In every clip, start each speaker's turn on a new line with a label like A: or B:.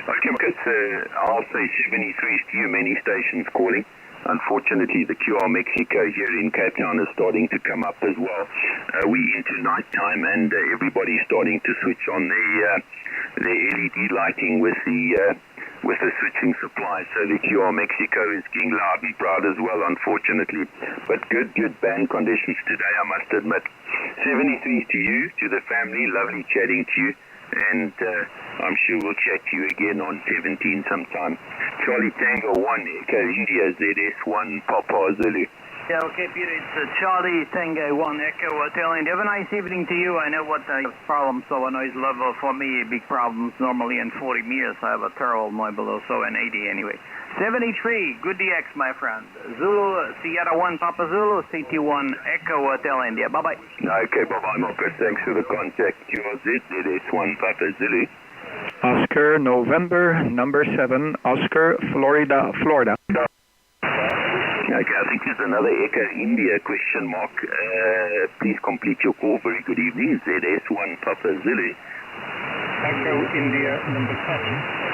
A: Okay, Marcus, I'll say 73 to you, many stations calling. Unfortunately, the QR Mexico here in Cape Town is starting to come up as well. We're into night time and everybody's starting to switch on the LED lighting with the switching supply. So the QR Mexico is getting loud and proud as well, unfortunately. But good band conditions today, I must admit. 73 to you, to the family, lovely chatting to you. And I'm sure we'll chat to you again on 17 sometime. Charlie Tango 1, Echo India, ZS1, Papa Zulu.
B: Yeah, okay, Peter, it's Charlie Tango 1, Echo Hotel India. Have a nice evening to you. I know what the problem, so a noise level for me, big problems normally in 40 meters. I have a terrible noise below, so an 80 anyway. 73, good DX, my friend. Zulu, Sierra 1, Papa Zulu, CT1, Echo Hotel India. Bye-bye.
A: Okay, bye-bye, Marcus. Thanks for the contact. QRZ, ZS1, Papa Zulu.
C: Oscar, November, number 7, Oscar, Florida.
A: Okay, I think there's another Echo India question mark. Please complete your call. Very good evening. ZS1, Papa Zulu.
D: Echo India, number 7,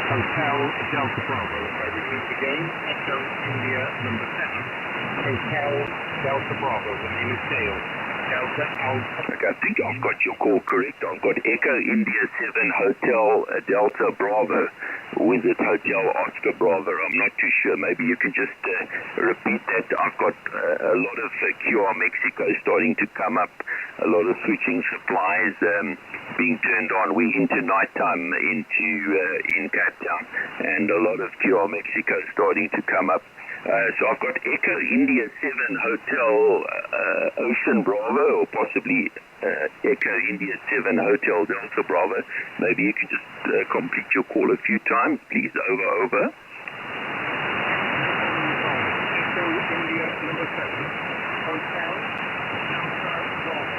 D: Hotel Delta Bravo. I repeat again, Echo India, number 7, Hotel Delta Bravo. The name is Dale. Delta Alpha.
A: Okay, I think I've got your call correct. I've got Echo India 7 Hotel Delta Bravo. With it Hotel Oscar Bravo. I'm not too sure. Maybe you can just repeat that. I've got a lot of QR Mexico starting to come up. A lot of switching supplies being turned on. We're into nighttime in Cape Town, and a lot of QR Mexico starting to come up. So I've got Echo India 7 Hotel Ocean Bravo, or possibly Echo India 7 Hotel Delta Bravo. Maybe you could just complete your call a few times, please. Over.
D: Echo India, number 7, Hotel Delta Bravo.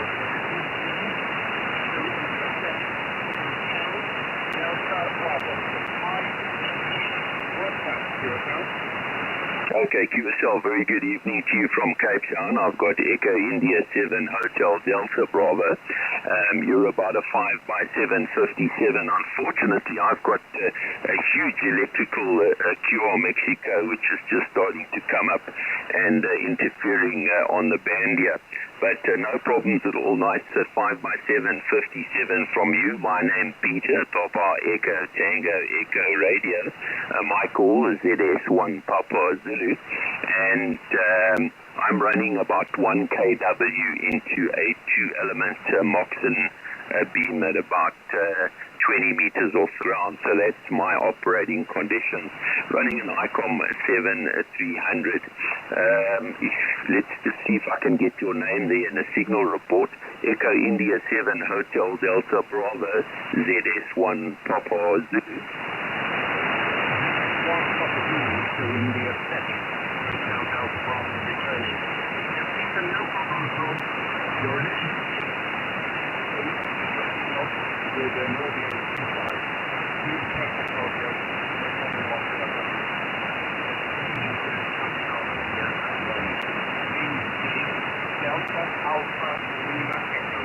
D: Delta Bravo.
A: Okay, QSL, very good evening to you from Cape Town. I've got Echo India 7 Hotel Delta Bravo. You're about a 5x757. Unfortunately, I've got a huge electrical QR Mexico, which is just starting to come up and interfering on the band here. But no problems at all. Nice 5x757 from you. My name Peter, Papa Echo Tango Echo Radio. My call is ZS1 Papa Zulu. And I'm running about 1 kW into a 2-element Moxon beam at about 20 meters off the ground, so that's my operating conditions. Running an ICOM 7300. Let's just see if I can get your name there in the signal report. Echo India 7 Hotel Delta Bravo ZS1 Papa Zulu.
D: Echo India 7 Hotel Delta Bravo returning. No problem at all. Your initial with an audio inside. You check the audio. Delta Alpha Lima Echo.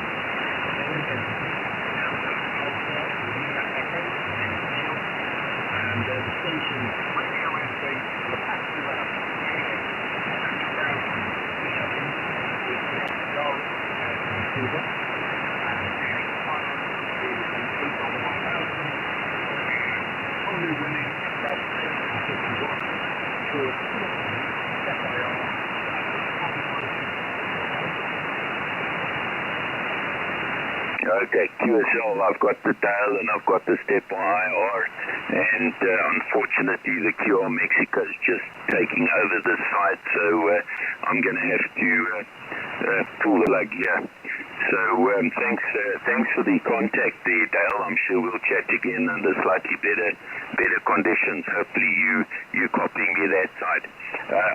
D: Delta Alpha Lima Echo. And the station radio entry for the passenger lab. 2007 with the go Vancouver. Only winning about 51 for FIR.
A: Okay, QSL, I've got the dial and I've got the step on IR, and unfortunately the QR Mexico is just taking over this side, so I'm going to have to pull the lug here. So thanks for the contact there, Dale. I'm sure we'll chat again under slightly better conditions. Hopefully you copying me that side.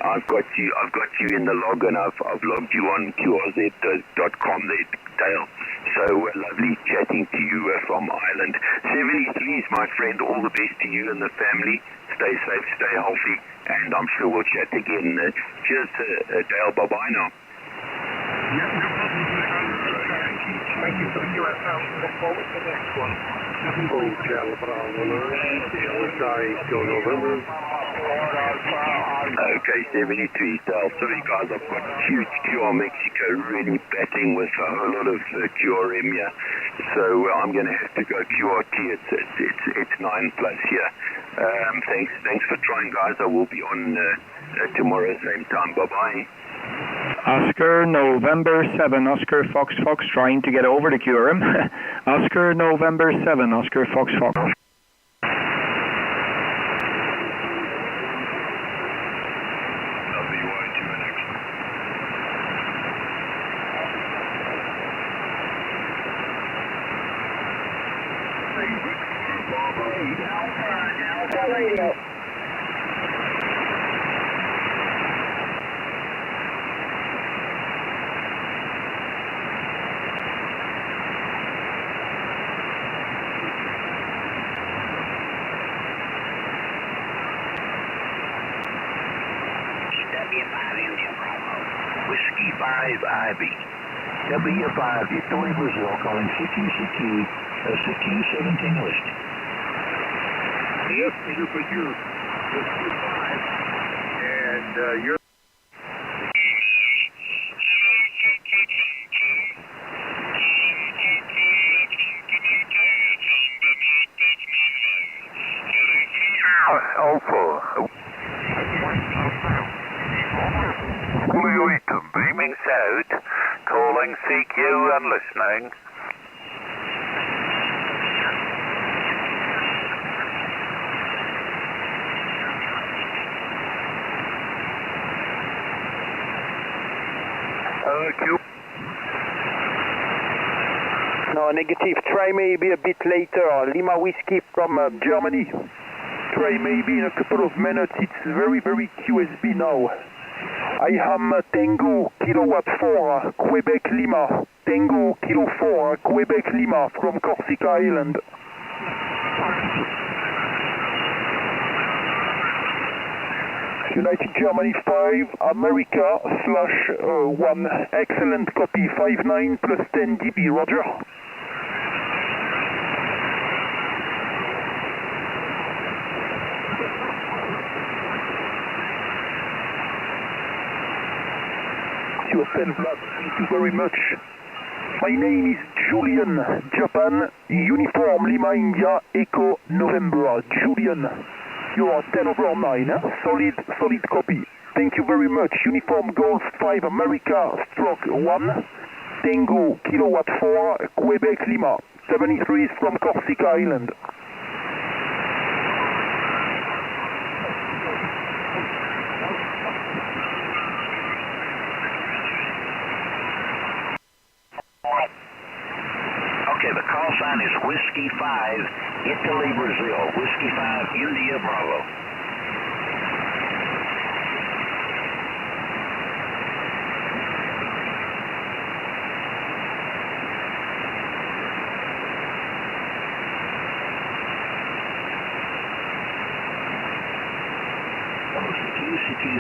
A: I've got you in the log, and I've logged you on QRZ.com there, Dale. So lovely chatting to you from Ireland. 73 is my friend. All the best to you and the family. Stay safe, stay healthy, and I'm sure we'll chat again. Cheers, Dale. Bye bye now.
D: Yeah, no problem. Thank you for the QSL. Look forward to the next one. Hotel Bravo. Echo November.
A: Okay, 73 Sal. Sorry guys, I've got huge QR Mexico really batting with a whole lot of QRM here. So I'm going to have to go QRT. It's 9 plus here. Thanks for trying guys. I will be on tomorrow same time. Bye-bye.
C: Oscar November 7, Oscar Fox Fox trying to get over to QRM. Oscar November 7, Oscar Fox Fox.
A: Whiskey 5 IB. W5, Italy, Brazil, calling CQ 17 listing.
D: Yes, Peter, for you. Whiskey 5. And you're...
A: Alpha. Beaming south, calling CQ and listening. Q.
E: No, negative. Try maybe a bit later. Lima Whiskey from Germany. Try maybe in a couple of minutes. It's very, very QSB now. I am Tango Kilowatt 4, Quebec Lima. Tango Kilo 4, Quebec Lima from Corsica Island. United Germany 5, America /1. Excellent copy. 59 plus 10 dB, Roger. Yourself, thank you very much. My name is Julian, Japan, Uniform Lima India, Echo November. Julian, you are 10 over 9, huh? Solid copy. Thank you very much. Uniform Golf 5, America, /1, Tango Kilowatt 4, Quebec Lima. 73 is from Corsica Island.
A: Okay, the call sign is Whiskey 5, Italy, Brazil. Whiskey 5, India, Bravo.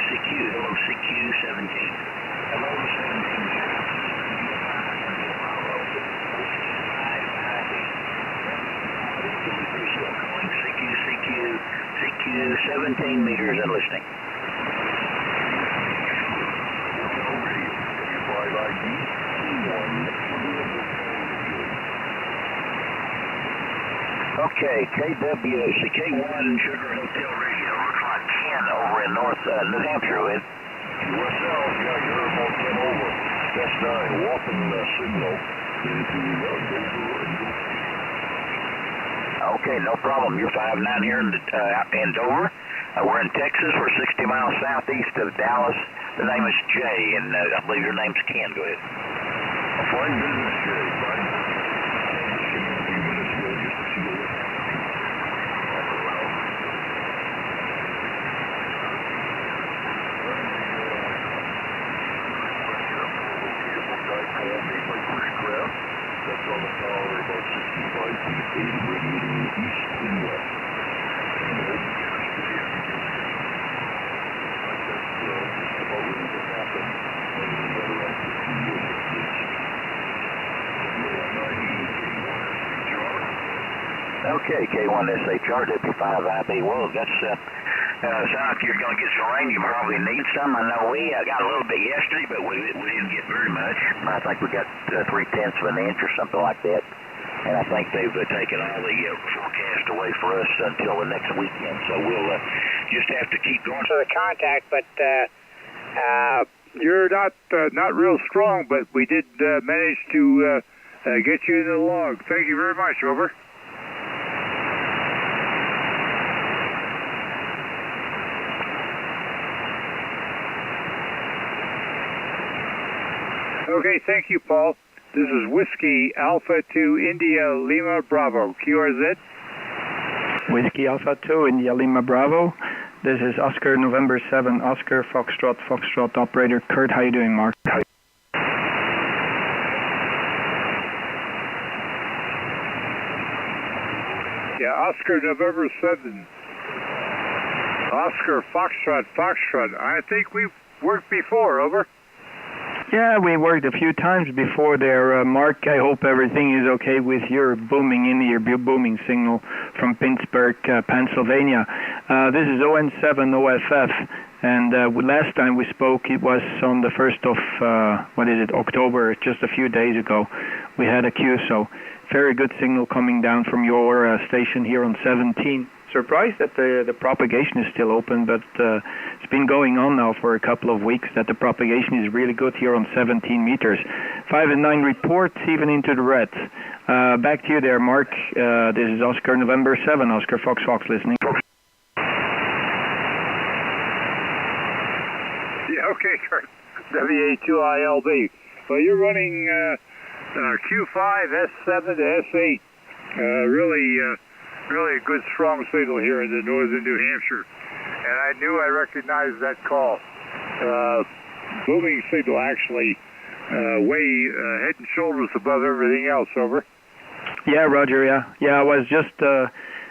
A: CQ, hello, CQ 17. Hello, 17. CQ 17 meters and listening. Okay, KW1 Sugar Hotel Radio. Looks like Ken over in New Hampshire with.
D: Yourself, yeah, you're about 10 over. That's 9, walking signal into
A: Okay, no problem. You're 5-9 here in Dover. We're in Texas. We're 60 miles southeast of Dallas. The name is Jay, and I believe your name's Ken. Go ahead.
D: Fine business, Jay. Fine. That's on the power about 65 feet, 80 radiating east and west. That's just about ready to happen. And we're around 15 years.
F: Okay, K1SHR, W5IB. Well, that's, sounds like you're going to get some rain. You probably need some. I know we got a little bit yesterday, but we didn't get very much. I think we got 3/10 of an inch or something like that. And I think they've taken all the forecast away for us until the next weekend. So we'll just have to keep going to the contact. But
D: You're not real strong, but we did manage to get you in the log. Thank you very much. Over. Okay, thank you, Paul. This is Whiskey Alpha 2 India Lima Bravo. QRZ?
C: Whiskey Alpha 2 India Lima Bravo. This is Oscar November 7 Oscar Foxtrot operator Kurt. How you doing, Mark?
D: Yeah, Oscar November 7 Oscar Foxtrot. I think we've worked before. Over.
C: Yeah, we worked a few times before there. Mark, I hope everything is okay with your booming signal from Pittsburgh, Pennsylvania. This is ON7 OFF, and last time we spoke, it was on the 1st of, October, just a few days ago. We had a QSO. Very good signal coming down from your station here on 17. Surprised that the propagation is still open, but it's been going on now for a couple of weeks that the propagation is really good here on 17 meters. 5 and 9 reports even into the red. Back to you there, Mark. This is Oscar November 7, Oscar Fox listening.
D: Yeah, okay, Kurt. WA2ILB. Well, you're running Q5, S7 to S8. Really a good strong signal here in the northern New Hampshire, and I knew I recognized that call. Booming signal, actually, way head and shoulders above everything else. Over.
C: Yeah, Roger. Yeah. I was just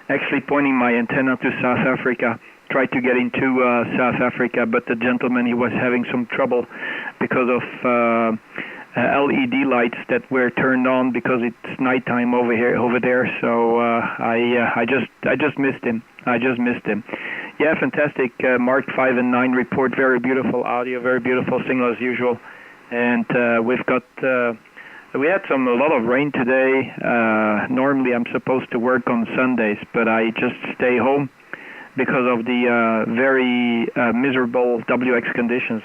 C: actually pointing my antenna to South Africa. Tried to get into South Africa, but the gentleman, he was having some trouble because of LED lights that were turned on because it's nighttime over there. So I just missed him. Yeah, fantastic. Mark 5 and 9 report. Very beautiful audio, very beautiful signal as usual. And we've got we had a lot of rain today. Normally I'm supposed to work on Sundays, but I just stay home because of the very miserable WX conditions.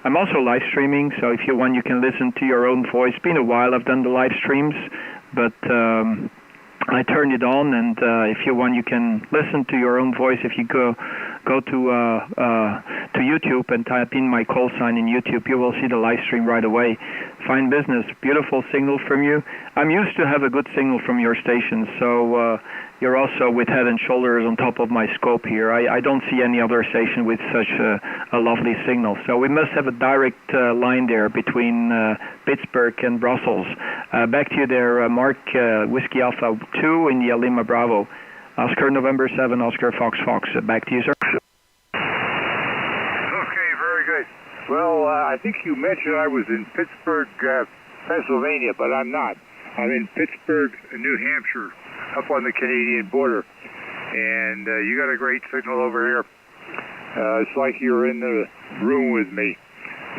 C: I'm also live streaming, so if you want, you can listen to your own voice. It's been a while I've done the live streams, but I turned it on, and if you want, you can listen to your own voice. If you go to YouTube and type in my call sign in YouTube, you will see the live stream right away. Fine business, beautiful signal from you. I'm used to have a good signal from your station, so you're also with head and shoulders on top of my scope here. I don't see any other station with such a lovely signal. So we must have a direct line there between Pittsburgh and Brussels. Back to you there, Mark, Whiskey Alpha 2 India Lima Bravo. Oscar November 7, Oscar Fox. Back to you, sir.
D: Okay, very good. Well, I think you mentioned I was in Pittsburgh, Pennsylvania, but I'm not. I'm in Pittsburgh, New Hampshire, up on the Canadian border. And you got a great signal over here. It's like you're in the room with me.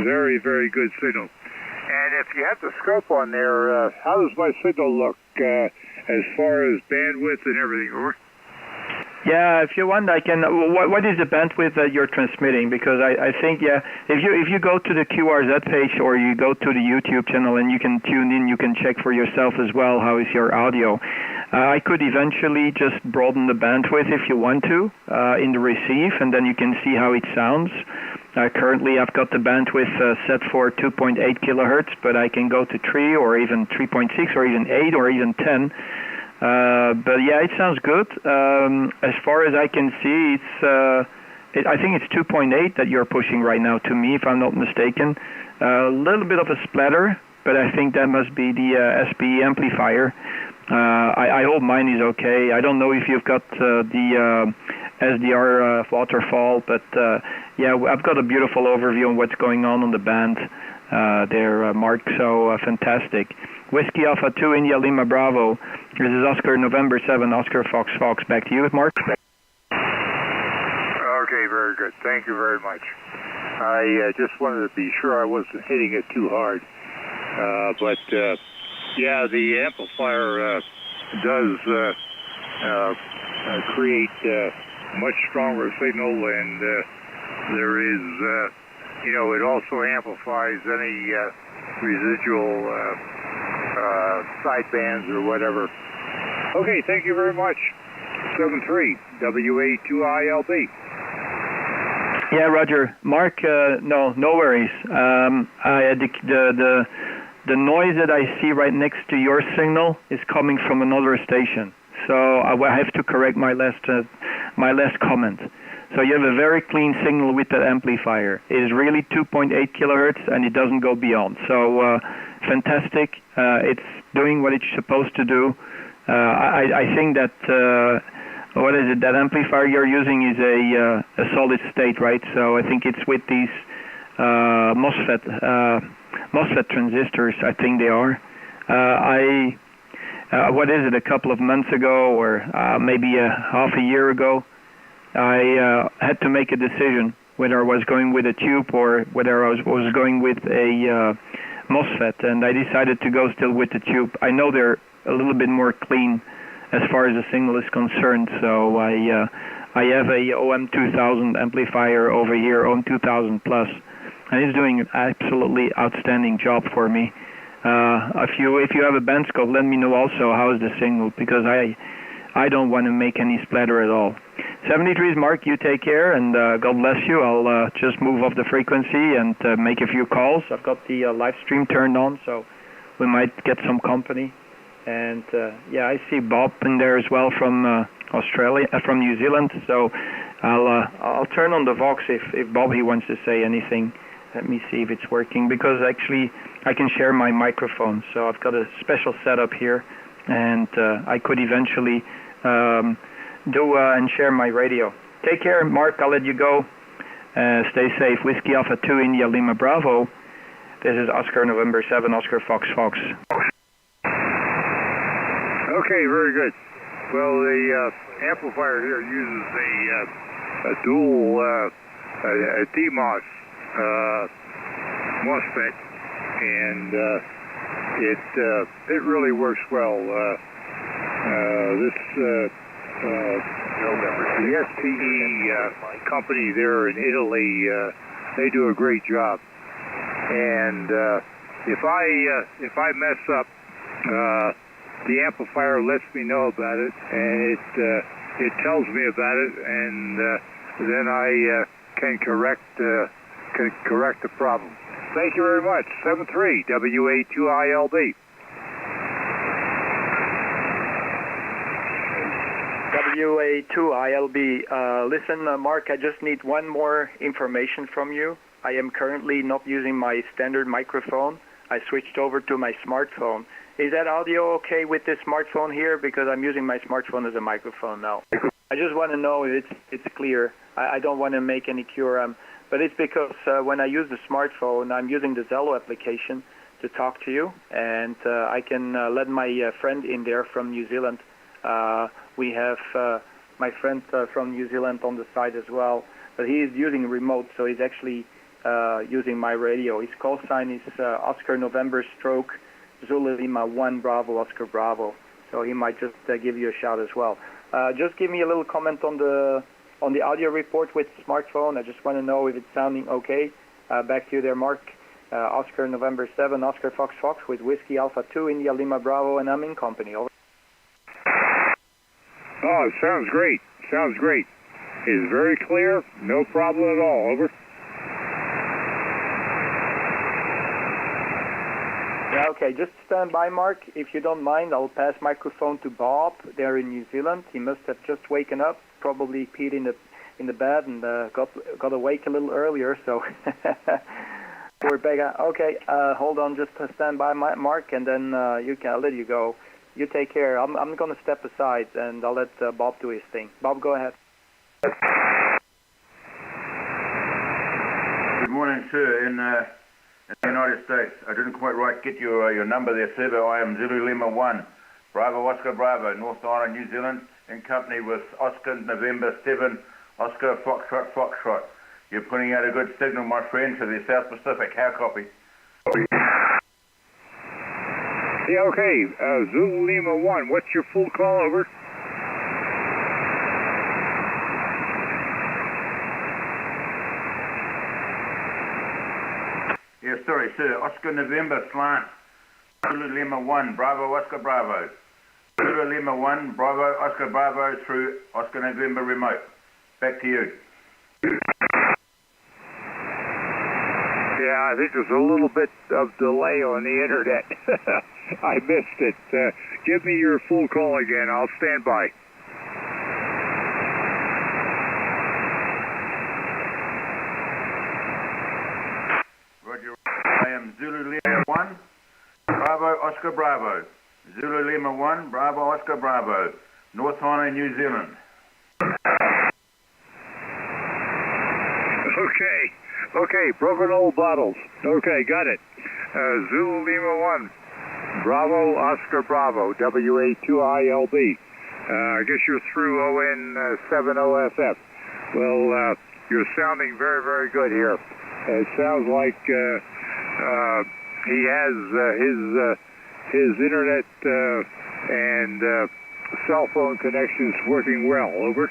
D: Very, very good signal. And if you have the scope on there, how does my signal look as far as bandwidth and everything? Over.
C: Yeah, if you want, I can. What is the bandwidth that you're transmitting? Because I think, yeah, if you go to the QRZ page or you go to the YouTube channel and you can tune in, you can check for yourself as well how is your audio. I could eventually just broaden the bandwidth if you want to in the receive, and then you can see how it sounds. Currently, I've got the bandwidth set for 2.8 kilohertz, but I can go to 3 or even 3.6 or even 8 or even 10. But yeah, it sounds good. As far as I can see, I think it's 2.8 that you're pushing right now to me, if I'm not mistaken. A little bit of a splatter, but I think that must be the SPE amplifier. I hope mine is okay. I don't know if you've got the SDR waterfall, but yeah, I've got a beautiful overview on what's going on the band there, Mark, so fantastic. Whiskey Alpha 2 India Lima Bravo. This is Oscar November 7, Oscar Fox Fox. Back to you, Mark.
D: Okay, very good. Thank you very much. I just wanted to be sure I wasn't hitting it too hard. But yeah, the amplifier does create much stronger signal, and there is, it also amplifies any residual sidebands or whatever. Okay, thank you very much. 73 WA2ILB.
C: Yeah, Roger. Mark, no worries. The noise that I see right next to your signal is coming from another station. So I have to correct my last comment. So you have a very clean signal with that amplifier. It is really 2.8 kilohertz, and it doesn't go beyond. So fantastic. It's doing what it's supposed to do. I think that what is it? That amplifier you're using is a solid state, right? So I think it's with these MOSFET transistors. I think they are. What is it? A couple of months ago, or maybe half a year ago, I had to make a decision whether I was going with a tube or whether I was going with a MOSFET, and I decided to go still with the tube. I know they're a little bit more clean as far as the signal is concerned, so I have a OM2000 amplifier over here, OM2000 Plus, and it's doing an absolutely outstanding job for me. If you have a band scope, let me know also how is the signal, because I don't want to make any splatter at all. 73 is Mark, you take care, and God bless you. I'll just move off the frequency and make a few calls. I've got the live stream turned on, so we might get some company. And yeah, I see Bob in there as well from Australia, from New Zealand. So I'll turn on the Vox if Bob he wants to say anything. Let me see if it's working, because actually I can share my microphone. So I've got a special setup here, and I could eventually do and share my radio. Take care, Mark. I'll let you go. Stay safe. Whiskey Alpha 2 India Lima Bravo. This is Oscar November 7, Oscar Fox Fox.
D: Okay, very good. Well, the amplifier here uses a dual a DMOS MOSFET, and it really works well. The SPE company there in Italy, they do a great job. And if I mess up, the amplifier lets me know about it, and it tells me about it, and then I can correct the problem. Thank you very much. 73 WA2ILB.
C: WA2ILB. Listen, Mark, I just need one more information from you. I am currently not using my standard microphone. I switched over to my smartphone. Is that audio okay with this smartphone here? Because I'm using my smartphone as a microphone now. I just want to know if it's clear. I don't want to make any cure, but it's because when I use the smartphone, I'm using the Zello application to talk to you, and I can let my friend in there from New Zealand. We have my friend from New Zealand on the side as well, but he is using remote, so he's actually using my radio. His call sign is Oscar November Stroke Zulu Lima 1 Bravo Oscar Bravo, so he might just give you a shout as well. Just give me a little comment on the audio report with the smartphone. I just want to know if it's sounding okay. Back to you there, Mark. Oscar November 7 Oscar Fox Fox with Whiskey Alpha 2 India Lima Bravo, and I'm in company. Over.
D: Oh, it sounds great. Sounds great. It's very clear. No problem at all. Over.
C: Yeah, okay, just stand by, Mark. If you don't mind, I'll pass microphone to Bob there in New Zealand. He must have just waken up, probably peed in the bed and got awake a little earlier, so we're back. Okay, hold on, just stand by, Mark, and then I'll let you go. You take care. I'm going to step aside, and I'll let Bob do his thing. Bob, go ahead.
G: Good morning, sir, and in the United States. I didn't quite get your number there, sir, but I am Zulu Lima 1, Bravo Oscar Bravo, North Island, New Zealand, in company with Oscar November 7, Oscar Foxtrot Foxtrot. You're putting out a good signal, my friend, to the South Pacific. How copy?
D: Yeah, okay. Zulu Lima 1, what's your full call, over?
G: Yeah, sorry, sir. Oscar November slant. Zulu Lima 1, Bravo Oscar Bravo. Zulu Lima 1, Bravo Oscar Bravo through Oscar November remote. Back to you.
D: Yeah, I think there's a little bit of delay on the internet. I missed it. Give me your full call again. I'll stand by.
G: Roger. I am Zulu Lima 1, Bravo Oscar Bravo. Zulu Lima 1, Bravo Oscar Bravo. North Island, New Zealand.
D: Okay, broken old bottles. Okay, got it. Zulu Lima 1, Bravo Oscar Bravo, WA2ILB. I guess you're through ON70FF. Well, you're sounding very, very good here. It sounds like he has his internet and cell phone connections working well. Over.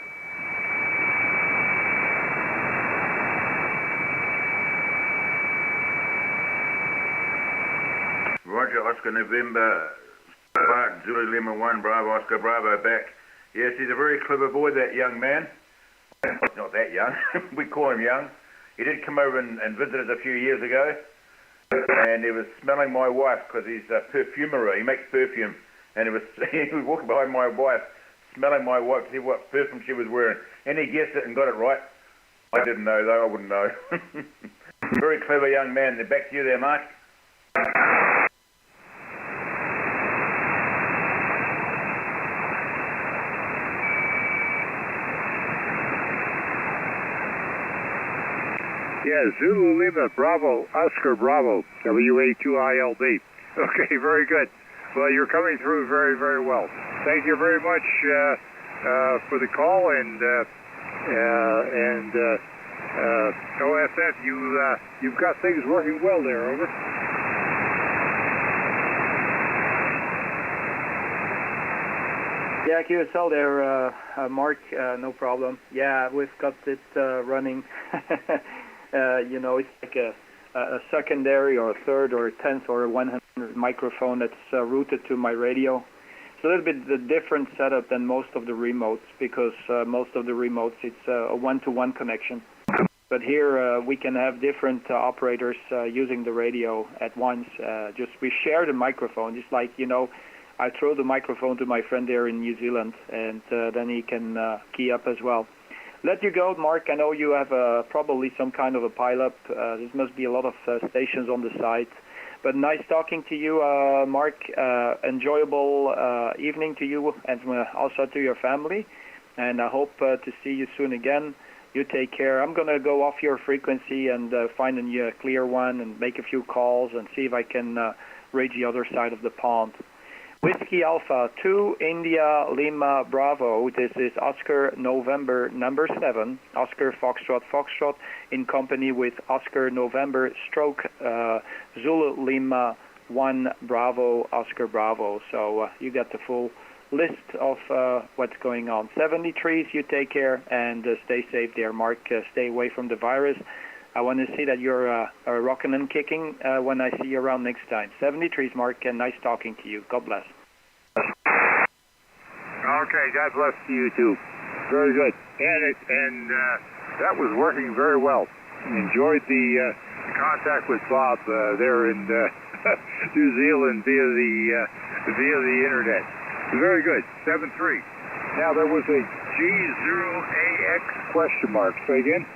G: Roger, Oscar November, Spark, Zulu Lima 1, Bravo, Oscar Bravo, back. Yes, he's a very clever boy, that young man. Not that young, we call him young. He did come over and visit us a few years ago, and he was smelling my wife, because he's a perfumer, he makes perfume, and he was walking behind my wife, smelling my wife to see what perfume she was wearing, and he guessed it and got it right. I didn't know, though, I wouldn't know. Very clever young man. Then back to you there, Mark.
D: Yeah, Zulu Lima Bravo Oscar Bravo, WA2ILB. Okay, very good. Well, you're coming through very, very well. Thank you very much for the call, and OFF, you've got things working well there. Over.
C: Yeah, QSL there, Mark, no problem. Yeah, we've got it running. You know, it's like a secondary or a third or a 10th or a 100 microphone that's routed to my radio. It's a little bit the different setup than most of the remotes, because most of the remotes it's a one-to-one connection. But here we can have different operators using the radio at once. Just we share the microphone, just like, you know, I throw the microphone to my friend there in New Zealand, and then he can key up as well. Let you go, Mark. I know you have probably some kind of a pileup. There must be a lot of stations on the site. But nice talking to you, Mark. Enjoyable evening to you and also to your family. And I hope to see you soon again. You take care. I'm going to go off your frequency and find a clear one and make a few calls and see if I can reach the other side of the pond. Whiskey Alpha 2, India Lima Bravo. This is Oscar November number 7, Oscar Foxtrot Foxtrot, in company with Oscar November stroke Zulu Lima 1 Bravo Oscar Bravo. So you got the full list of what's going on. 73s, you take care and stay safe there, Mark. Stay away from the virus. I want to see that you're rocking and kicking when I see you around next time. 73s, Mark, and nice talking to you. God bless.
D: Okay, God bless to you too. Very good. And that was working very well. Enjoyed the contact with Bob there in New Zealand via the internet. Very good. 7-3. Now there was a G0AX question mark. Say again.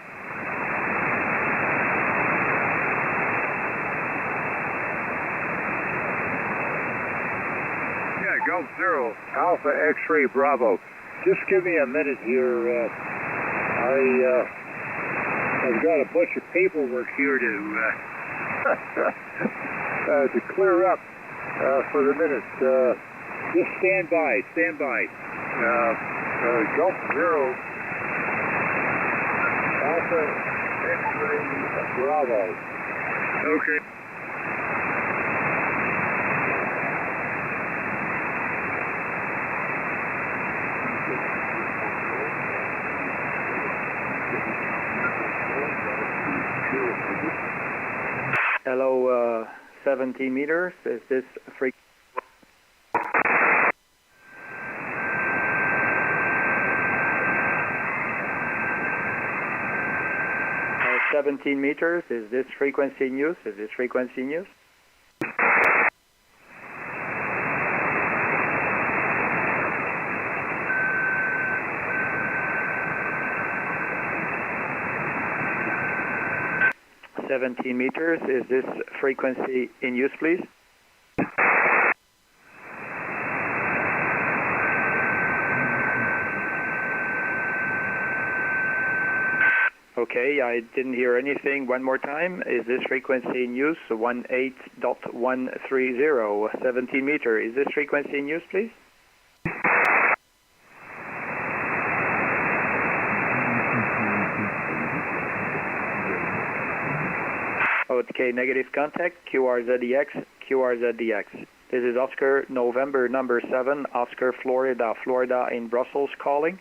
D: Gulf Zero, Alpha X-Ray Bravo. Just give me a minute here. I've got a bunch of paperwork here to
E: To clear up for the minute.
G: Just stand by.
E: Gulf Zero, Alpha X-ray Bravo.
G: Okay.
C: Hello, 17 meters. Is this frequency? 17 meters. Is this frequency in use? Is this frequency in use? $17 meters. Is this frequency in use, please? Okay, I didn't hear anything. One more time. Is this frequency in use? 18.130, 17 meter. Is this frequency in use, please? Okay, negative contact, QRZDX, QRZDX. This is Oscar November number 7, Oscar Florida, Florida in Brussels calling.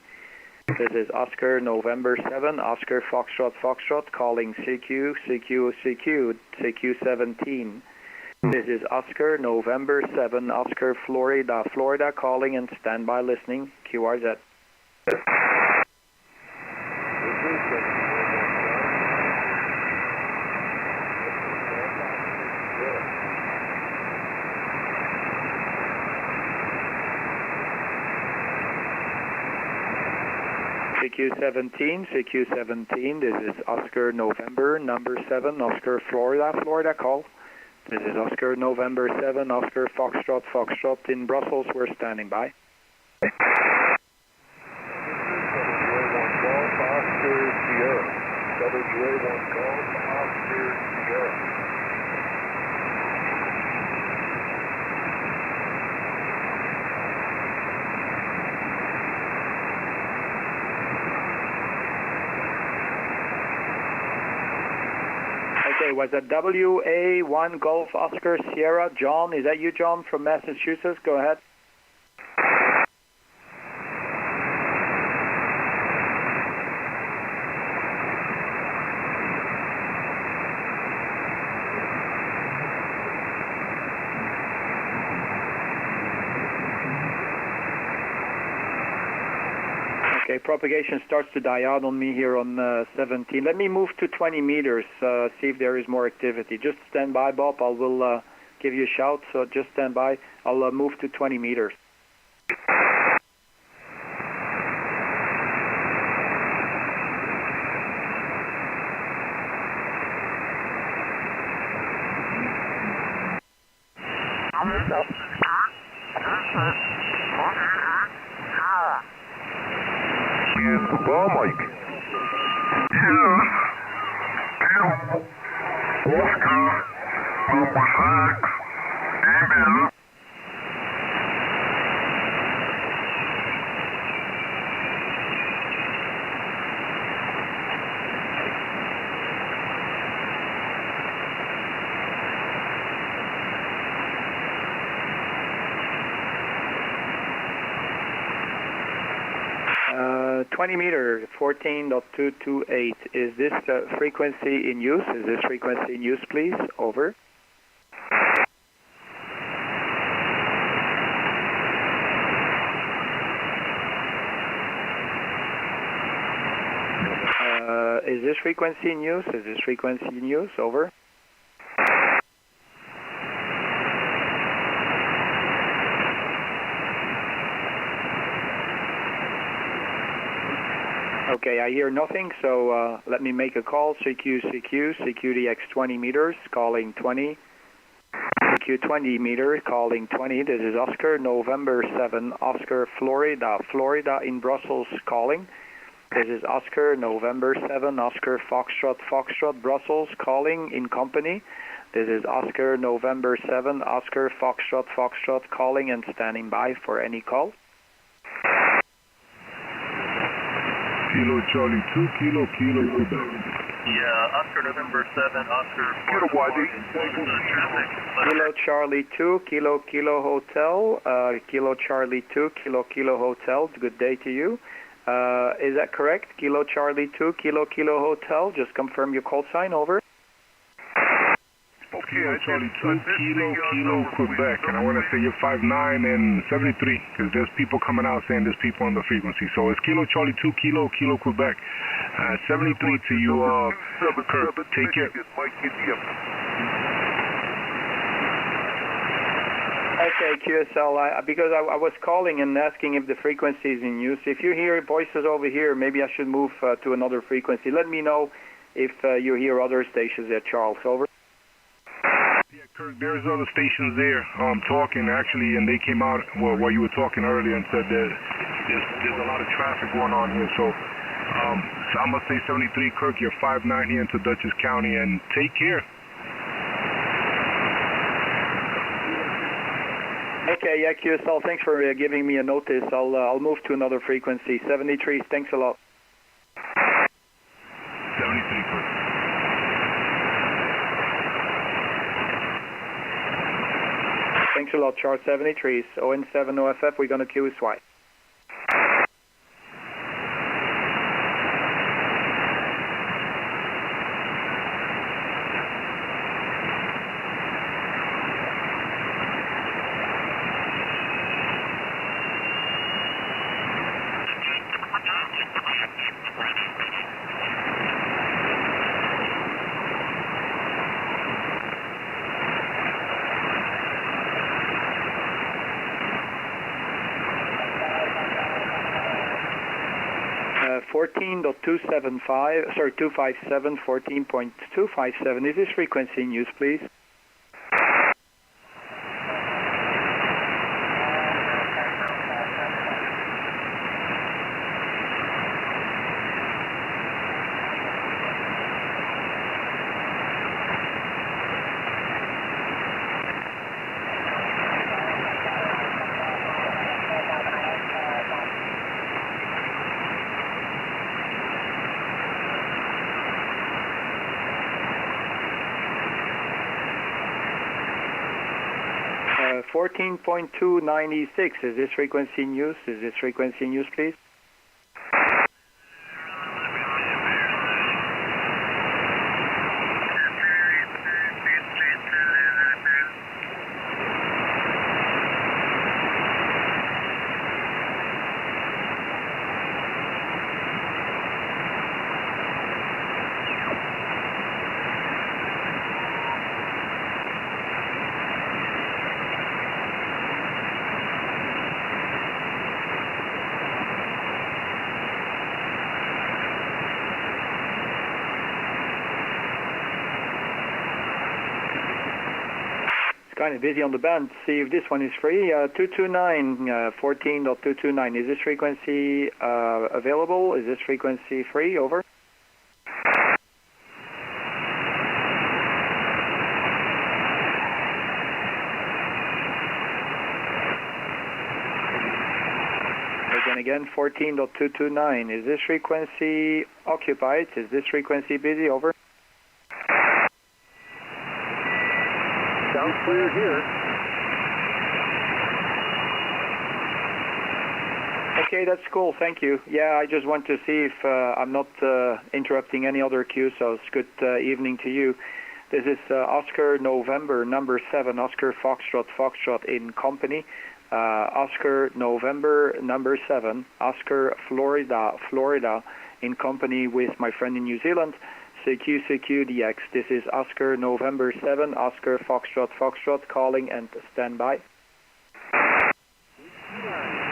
C: This is Oscar November 7, Oscar Foxtrot, Foxtrot calling CQ, CQ, CQ, CQ 17. This is Oscar November 7, Oscar Florida, Florida calling and standby listening, QRZ. CQ17, CQ17, this is Oscar November, number 7, Oscar Florida, Florida call. This is Oscar November 7, Oscar Foxtrot, Foxtrot in Brussels, we're standing by.
E: WA1 Golf, Oscar Sierra.
C: Okay, was that WA1 Golf Oscar Sierra? John, is that you, John, from Massachusetts? Go ahead. Okay, propagation starts to die out on me here on 17. Let me move to 20 meters, see if there is more activity. Just stand by, Bob. I will give you a shout, so just stand by. I'll move to 20 meters.
E: Well, Mike.
C: Uh, 20 meter, 14.228. Is this frequency in use? Is this frequency in use, please? Over. Is this frequency in use? Is this frequency in use? Over. Okay, I hear nothing, so let me make a call. CQ, CQ, CQDX 20 meters, calling 20. CQ 20 meters, calling 20. This is Oscar November 7, Oscar Florida, Florida in Brussels calling. This is Oscar November 7, Oscar Foxtrot, Foxtrot, Brussels calling in company. This is Oscar November 7, Oscar Foxtrot Foxtrot calling and standing by for any call.
H: Kilo Charlie 2, Kilo Quebec.
I: Yeah, Oscar November 7, Oscar
H: Get a YD.
I: traffic.
C: Kilo Charlie 2, Kilo Hotel, Kilo Charlie 2, Kilo Hotel. Good day to you. Is that correct? Kilo Charlie 2, Kilo Hotel. Just confirm your call sign, over.
H: Kilo Charlie 2, Kilo Quebec. And I want to say you're 59 and 73, because there's people coming out saying there's people on the frequency. So it's Kilo Charlie 2, Kilo Quebec. 73 to you, Kirk. Take care.
C: Okay, QSL, because I was calling and asking if the frequency is in use. If you hear voices over here, maybe I should move to another frequency. Let me know if you hear other stations there, Charles. Over.
H: Yeah, Kirk, there's other stations there talking, actually, and they came out while you were talking earlier and said that there's a lot of traffic going on here. So I'm going to say 73, Kirk, you're 59 here into Dutchess County, and take care.
C: Okay, yeah, QSL, thanks for giving me a notice. I'll move to another frequency. 73, thanks a lot.
H: 73, Kirk.
C: Thanks a lot, Charles. 73s. ON7 OFF, we're going to QSY. Uh, 14.275, sorry, 257, 14.257. Is this frequency in use, please? Uh, 14.296, is this frequency in use? Is this frequency in use, please? Kind of busy on the band. See if this one is free. 229, 14.229. Is this frequency available? Is this frequency free? Over. Again, 14.229. Is this frequency occupied? Is this frequency busy? Over.
H: Sounds clear here.
C: Okay, that's cool. Thank you. Yeah, I just want to see if I'm not interrupting any other queue, so it's good evening to you. This is Oscar November number 7, Oscar Foxtrot Foxtrot in company. Oscar November number 7, Oscar Florida in company with my friend in New Zealand. CQ DX. This is Oscar November 7, Oscar Foxtrot Foxtrot calling and stand by.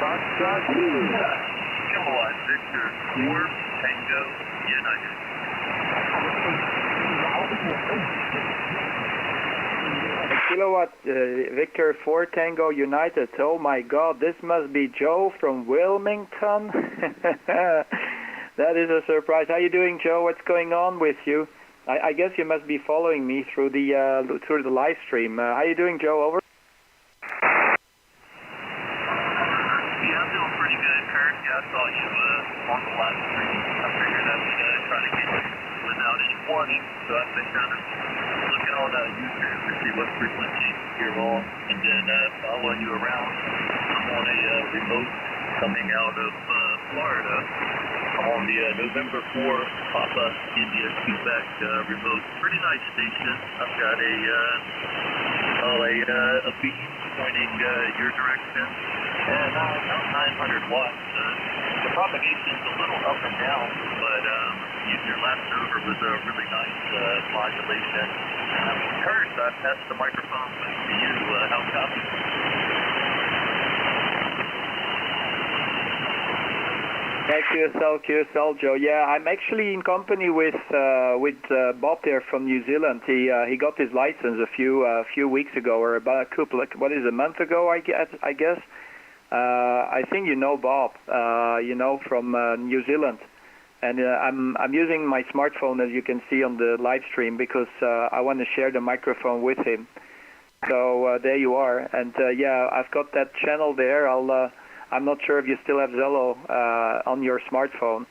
I: Foxtrot, Kilowatt Victor 4, Tango, United.
C: Kilowatt Victor 4, Tango, United. Oh my God, this must be Joe from Wilmington. That is a surprise. How you doing, Joe? What's going on with you? I guess you must be following me through the live stream. How you doing, Joe? Over.
I: Yeah, I'm doing pretty good, Kurt. Yeah, I saw you on the live stream. I figured I would try to get you without any warning, so I've been kind of looking on YouTube to see what frequency you're on, and then following you around. I'm on a remote coming out of Florida. I'm on the November 4 Papa India Quebec remote. Pretty nice station. I've got a beam pointing your direction, and about 900 watts. The propagation's a little up and down, but your last over was a really nice modulation. Kurt, I passed the microphone back to you. How copy?
C: QSL, Joe. Yeah, I'm actually in company with Bob there from New Zealand. He got his license a few weeks ago, or about a month ago, I guess. I think you know Bob, from New Zealand, and I'm using my smartphone, as you can see on the live stream, because I want to share the microphone with him. So there you are, and yeah, I've got that channel there. I'm not sure if you still have Zello on your smartphone.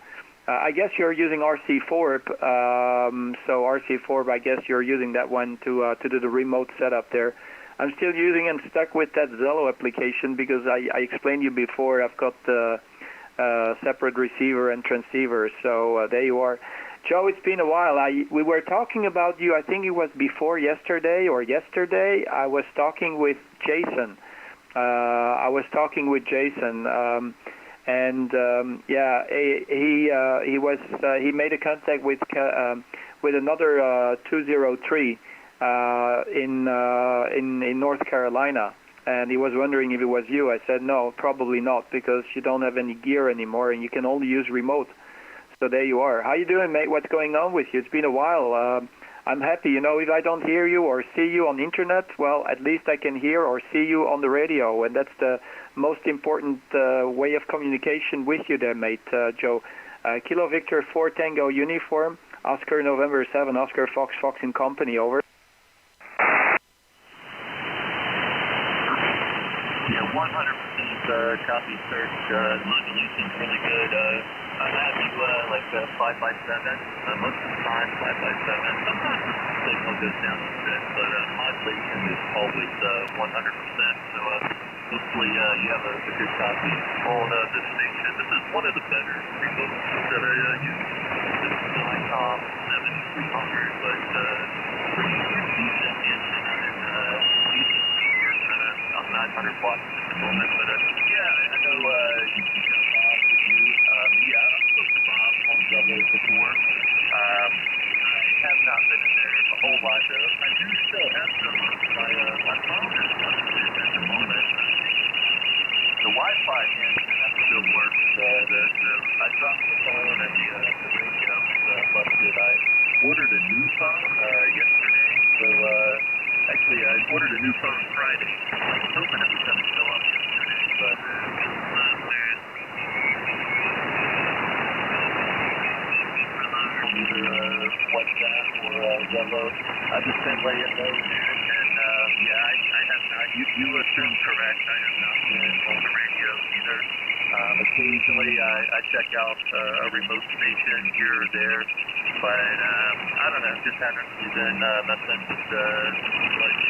C: I guess you're using RC4, so RC4, I guess you're using that one to do the remote setup there. I'm still using and stuck with that Zello application because I explained to you before I've got separate receiver and transceiver, so there you are. Joe, it's been a while. We were talking about you, I think it was before yesterday or yesterday. I was talking with Jason. Yeah, he made a contact with another 203 in North Carolina, and he was wondering if it was you. I said no, probably not, because you don't have any gear anymore and you can only use remote. So there you are. How you doing, mate? What's going on with you? It's been a while. I'm happy. If I don't hear you or see you on internet, well, at least I can hear or see you on the radio, and that's the most important way of communication with you there, mate, Joe. Kilo Victor 4 Tango uniform, Oscar November 7, Oscar Fox in company, over.
I: Yeah, 100% copy, search. Modulation's really good. I have you 5x7. Most of the time 5x7. Sometimes the signal goes down a bit, but modulation is always 100%. So hopefully you have a good copy on this station. This is one of the better remotes that I use. This is the ICOM 7300, but pretty decent antenna and decent power. About 900 watts at the moment, but yeah, I know you got Bob with you. Yeah, I've spoken to Bob on Zello before. I have not been in there a whole lot, though. I do still have some. My phone is busted at the moment. The Wi-Fi antenna still works. I dropped the phone and the radio was busted. I ordered a new phone yesterday, so actually I ordered a new phone Friday. I was hoping it was going to show up yesterday, but either WhatsApp or Zello. I've just been laying low there, and yeah, I have not. You assume correct. I have not been on the radio either. Occasionally, I check out a remote station here or there, but I don't know. Just haven't really been messing with much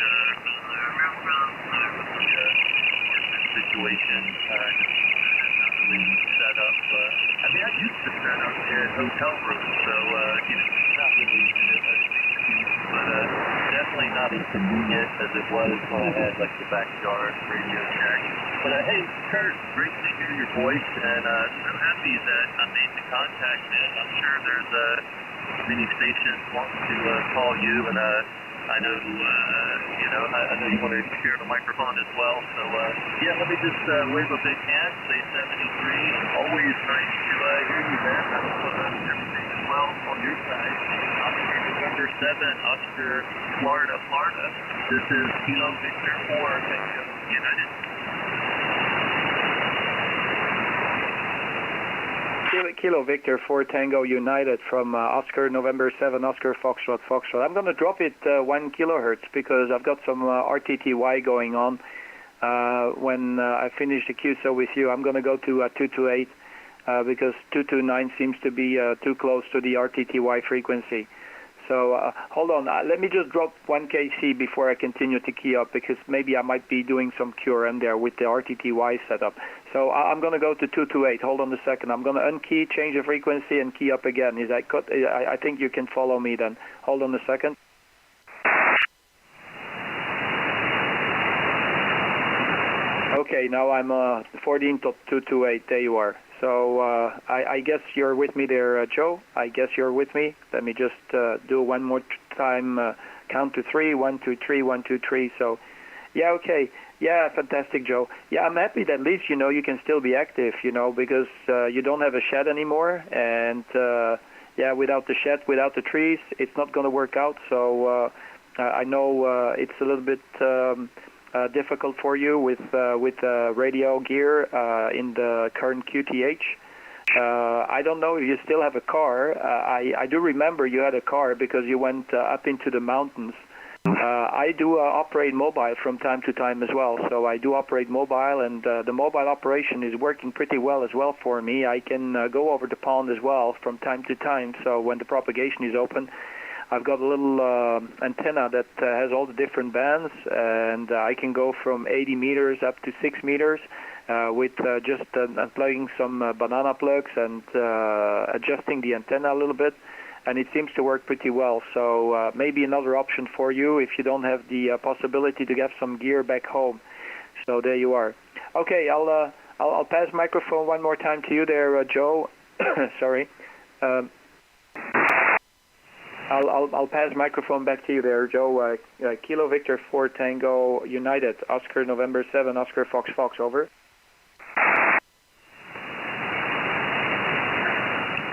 I: situation. Not really set up. I mean, I used to set up in hotel rooms, so not really but definitely not as convenient as it was when I had the backyard radio shack. But hey, Kurt, great to hear your voice, and so happy that I made the contact, man. I'm sure there's many stations wanting to call you, and I know I know you want to share the microphone as well. So yeah, let me just wave a big hand, say 73. Always nice to hear you, man. I hope everything is well on your side. Oscar November 7, Oscar, Florida. This is Kilo Victor 4, Tango United.
C: Kilo Victor 4 Tango United from Oscar November 7 Oscar Foxtrot Foxtrot. I'm going to drop it 1 kilohertz because I've got some RTTY going on. When I finish the QSO with you, I'm going to go to 228 because 229 seems to be too close to the RTTY frequency. So hold on, let me just drop 1 kc before I continue to key up because maybe I might be doing some QRM there with the RTTY setup. So I'm going to go to 228. Hold on a second. I'm going to unkey, change the frequency, and key up again. Is that cut? I think you can follow me then. Hold on a second. Okay, now I'm 14.228. There you are. So I guess you're with me there, Joe. I guess you're with me. Let me just do one more time. Count to 3. 1, 2, 3. 1, 2, 3. So, yeah, okay. Yeah, fantastic, Joe. Yeah, I'm happy that at least you can still be active. Because you don't have a shed anymore, and yeah, without the shed, without the trees, it's not going to work out. So I know it's a little bit. Difficult for you with radio gear in the current QTH. I don't know if you still have a car. I do remember you had a car because you went up into the mountains. I do operate mobile from time to time as well. So I do operate mobile, and the mobile operation is working pretty well as well for me. I can go over the pond as well from time to time. So when the propagation is open, I've got a little antenna that has all the different bands, and I can go from 80 meters up to 6 meters with just unplugging some banana plugs and adjusting the antenna a little bit, and it seems to work pretty well. So maybe another option for you if you don't have the possibility to get some gear back home. So there you are. Okay, I'll pass microphone one more time to you there, Joe. Sorry. I'll pass microphone back to you there, Joe. Kilo Victor 4 Tango United, Oscar November 7, Oscar Fox Fox, over.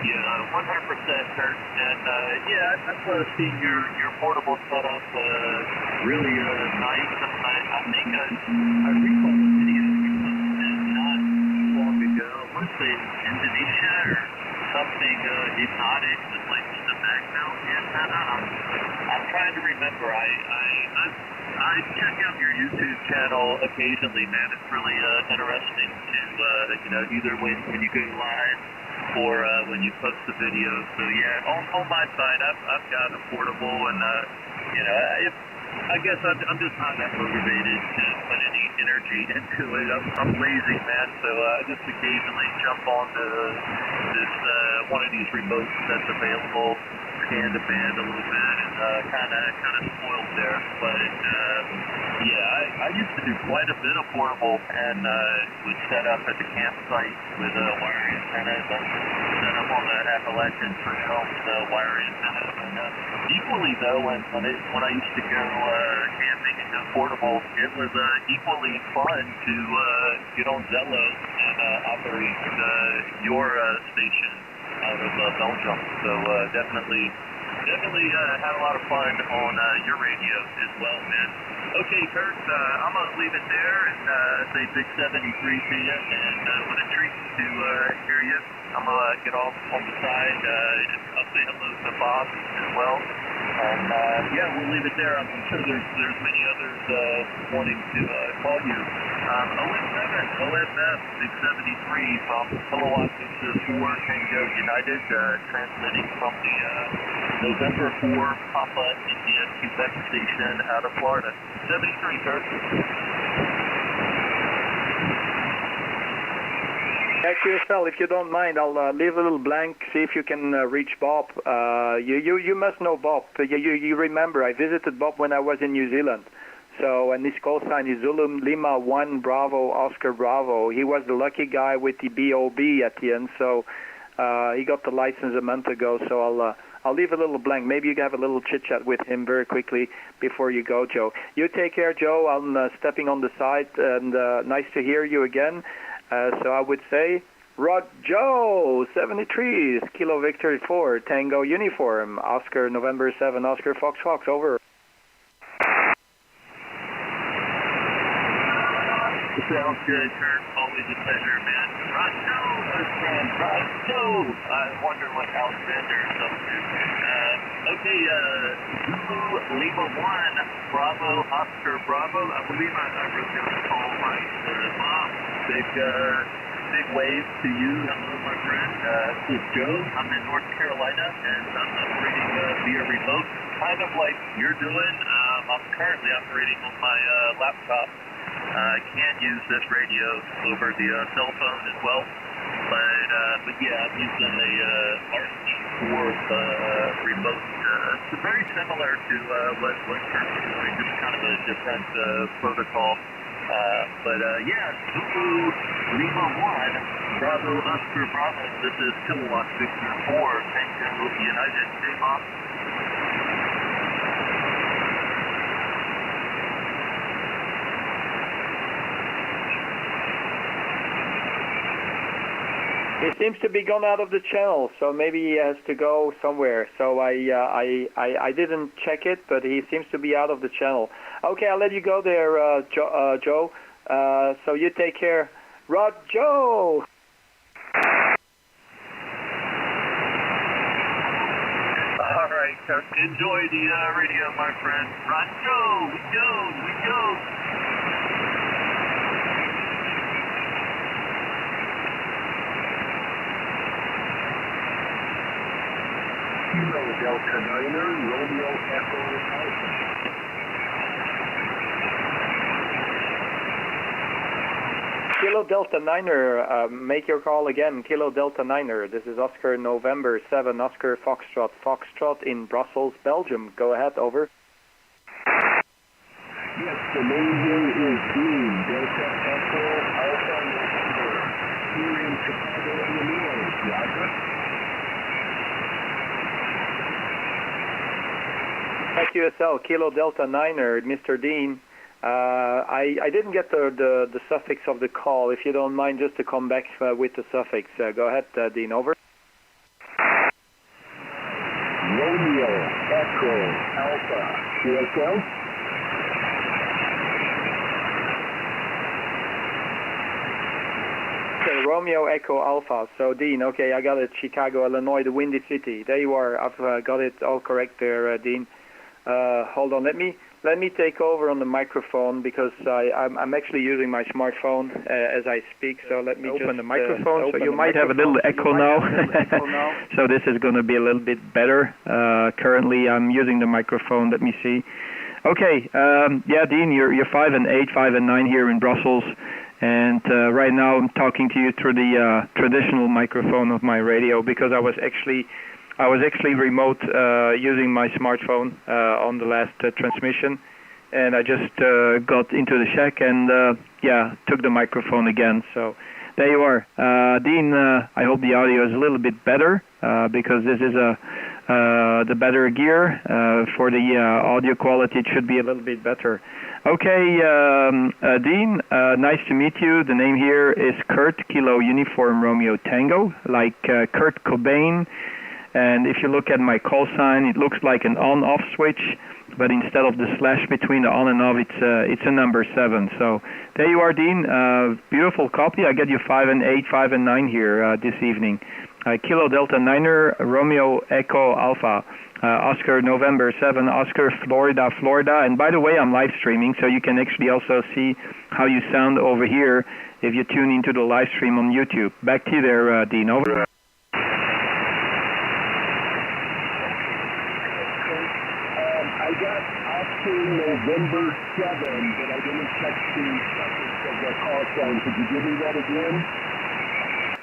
I: Yeah, 100%, Kurt. And yeah, I've seen your portable setup really nice. I think I recall a video you posted not too long ago. I want to say Indonesia or something exotic with like the back mount antenna. I'm trying to remember. I check out your YouTube channel occasionally, man. It's really interesting to either when you go live or when you post the video. So yeah, on my side, I've got a portable, and I guess I'm just not that motivated to put any energy into it. I'm lazy, man. So I just occasionally jump onto this one of these remotes that's available, scan the band a little bit, and kind of spoiled there. But yeah, I used to do quite a bit of portable, and would set up at the campsite with wire antennas. Set up on the Appalachian Trail with wire antennas. And equally though, when I used to go camping and go portable, it was equally fun to get on Zello and operate your station out of Belgium. So definitely had a lot of fun on your radio as well, man. Okay, Kurt, I'm going to leave it there and say big 73 to you, and what a treat to hear you. I'm going to get off on the side. I'll say hello to Bob as well. And yeah, we'll leave it there. I'm sure there's many others wanting to call you. OMF Big 73 from Kilowatt Victor 4 Tango United, transmitting from the November 4 Papa India Quebec station out of Florida. 73, sir.
C: QSL, if you don't mind, I'll leave a little blank, see if you can reach Bob. You must know Bob. You remember, I visited Bob when I was in New Zealand. So, and his call sign is Zulu Lima 1 Bravo Oscar Bravo. He was the lucky guy with the BOB at the end, so he got the license a month ago. So I'll leave a little blank. Maybe you can have a little chit-chat with him very quickly before you go, Joe. You take care, Joe. I'm stepping on the side, and nice to hear you again. So I would say, Joe, 73, Kilo Victor 4, Tango Uniform, Oscar November 7, Oscar Fox Fox, over.
I: Sounds good, Kurt. Always a pleasure, man. Joe. understand. Right. So, I'm wondering what Alexander is up to. Okay, Zulu Lima 1, Bravo, Oscar Bravo. I believe I wrote down the call right. Bob, big wave to you. Hello, my friend. This is Joe. I'm in North Carolina, and I'm operating via remote, kind of like you're doing. I'm currently operating on my laptop. I can use this radio over the cell phone as well, but yeah, I'm using a RC4 remote. It's very similar to what Kurt's doing, just kind of a different protocol. But yeah, Zulu Lima 1, Bravo Oscar Bravo. This is Kilowatt Victor 4, Tango United. J-Bob.
C: He seems to be gone out of the channel, so maybe he has to go somewhere. So I didn't check it, but he seems to be out of the channel. Okay, I'll let you go there, Joe. So you take care. Joe!
I: All right, enjoy the radio, my friend. Joe, we go.
D: Kilo Delta Niner, Romeo Echo Alpha.
C: Kilo Delta Niner, make your call again. Kilo Delta Niner, this is Oscar November 7, Oscar Foxtrot in Brussels, Belgium. Go ahead, over.
D: Yes, the name here is Dean, Delta Echo Alpha November. Here in Chicago, Illinois. Roger.
C: QSL, Kilo Delta Niner, Mr. Dean. I didn't get the suffix of the call. If you don't mind, just to come back with the suffix. Go ahead, Dean, over.
D: Romeo Echo Alpha. QSL.
C: Okay, Romeo Echo Alpha. So, Dean, okay, I got it. Chicago, Illinois, the Windy City. There you are. I've got it all correct there, Dean. Hold on, let me take over on the microphone because I'm actually using my smartphone as I speak. So let me open the microphone. So you might have a little echo now. So this is going to be a little bit better. Currently, I'm using the microphone. Let me see. Okay, yeah, Dean, you're 5 and 8, 5 and 9 here in Brussels, and right now I'm talking to you through the traditional microphone of my radio because I was actually remote using my smartphone on the last transmission, and I just got into the shack and took the microphone again. So there you are, Dean. I hope the audio is a little bit better because this is the better gear for the audio quality. It should be a little bit better. Okay, Dean, nice to meet you. The name here is Kurt, Kilo Uniform Romeo Tango, like Kurt Cobain. And if you look at my call sign, it looks like an on-off switch, but instead of the slash between the on and off, it's a number 7. So there you are, Dean. Beautiful copy. I get you 5 and 8, 5 and 9 here this evening. Kilo Delta Niner, Romeo Echo Alpha, Oscar November 7, Oscar Florida, Florida. And by the way, I'm live streaming, so you can actually also see how you sound over here if you tune into the live stream on YouTube. Back to you there, Dean. Over.
D: I got Oscar November 7, but I didn't catch the suffix of the call sign. Could you give me that again?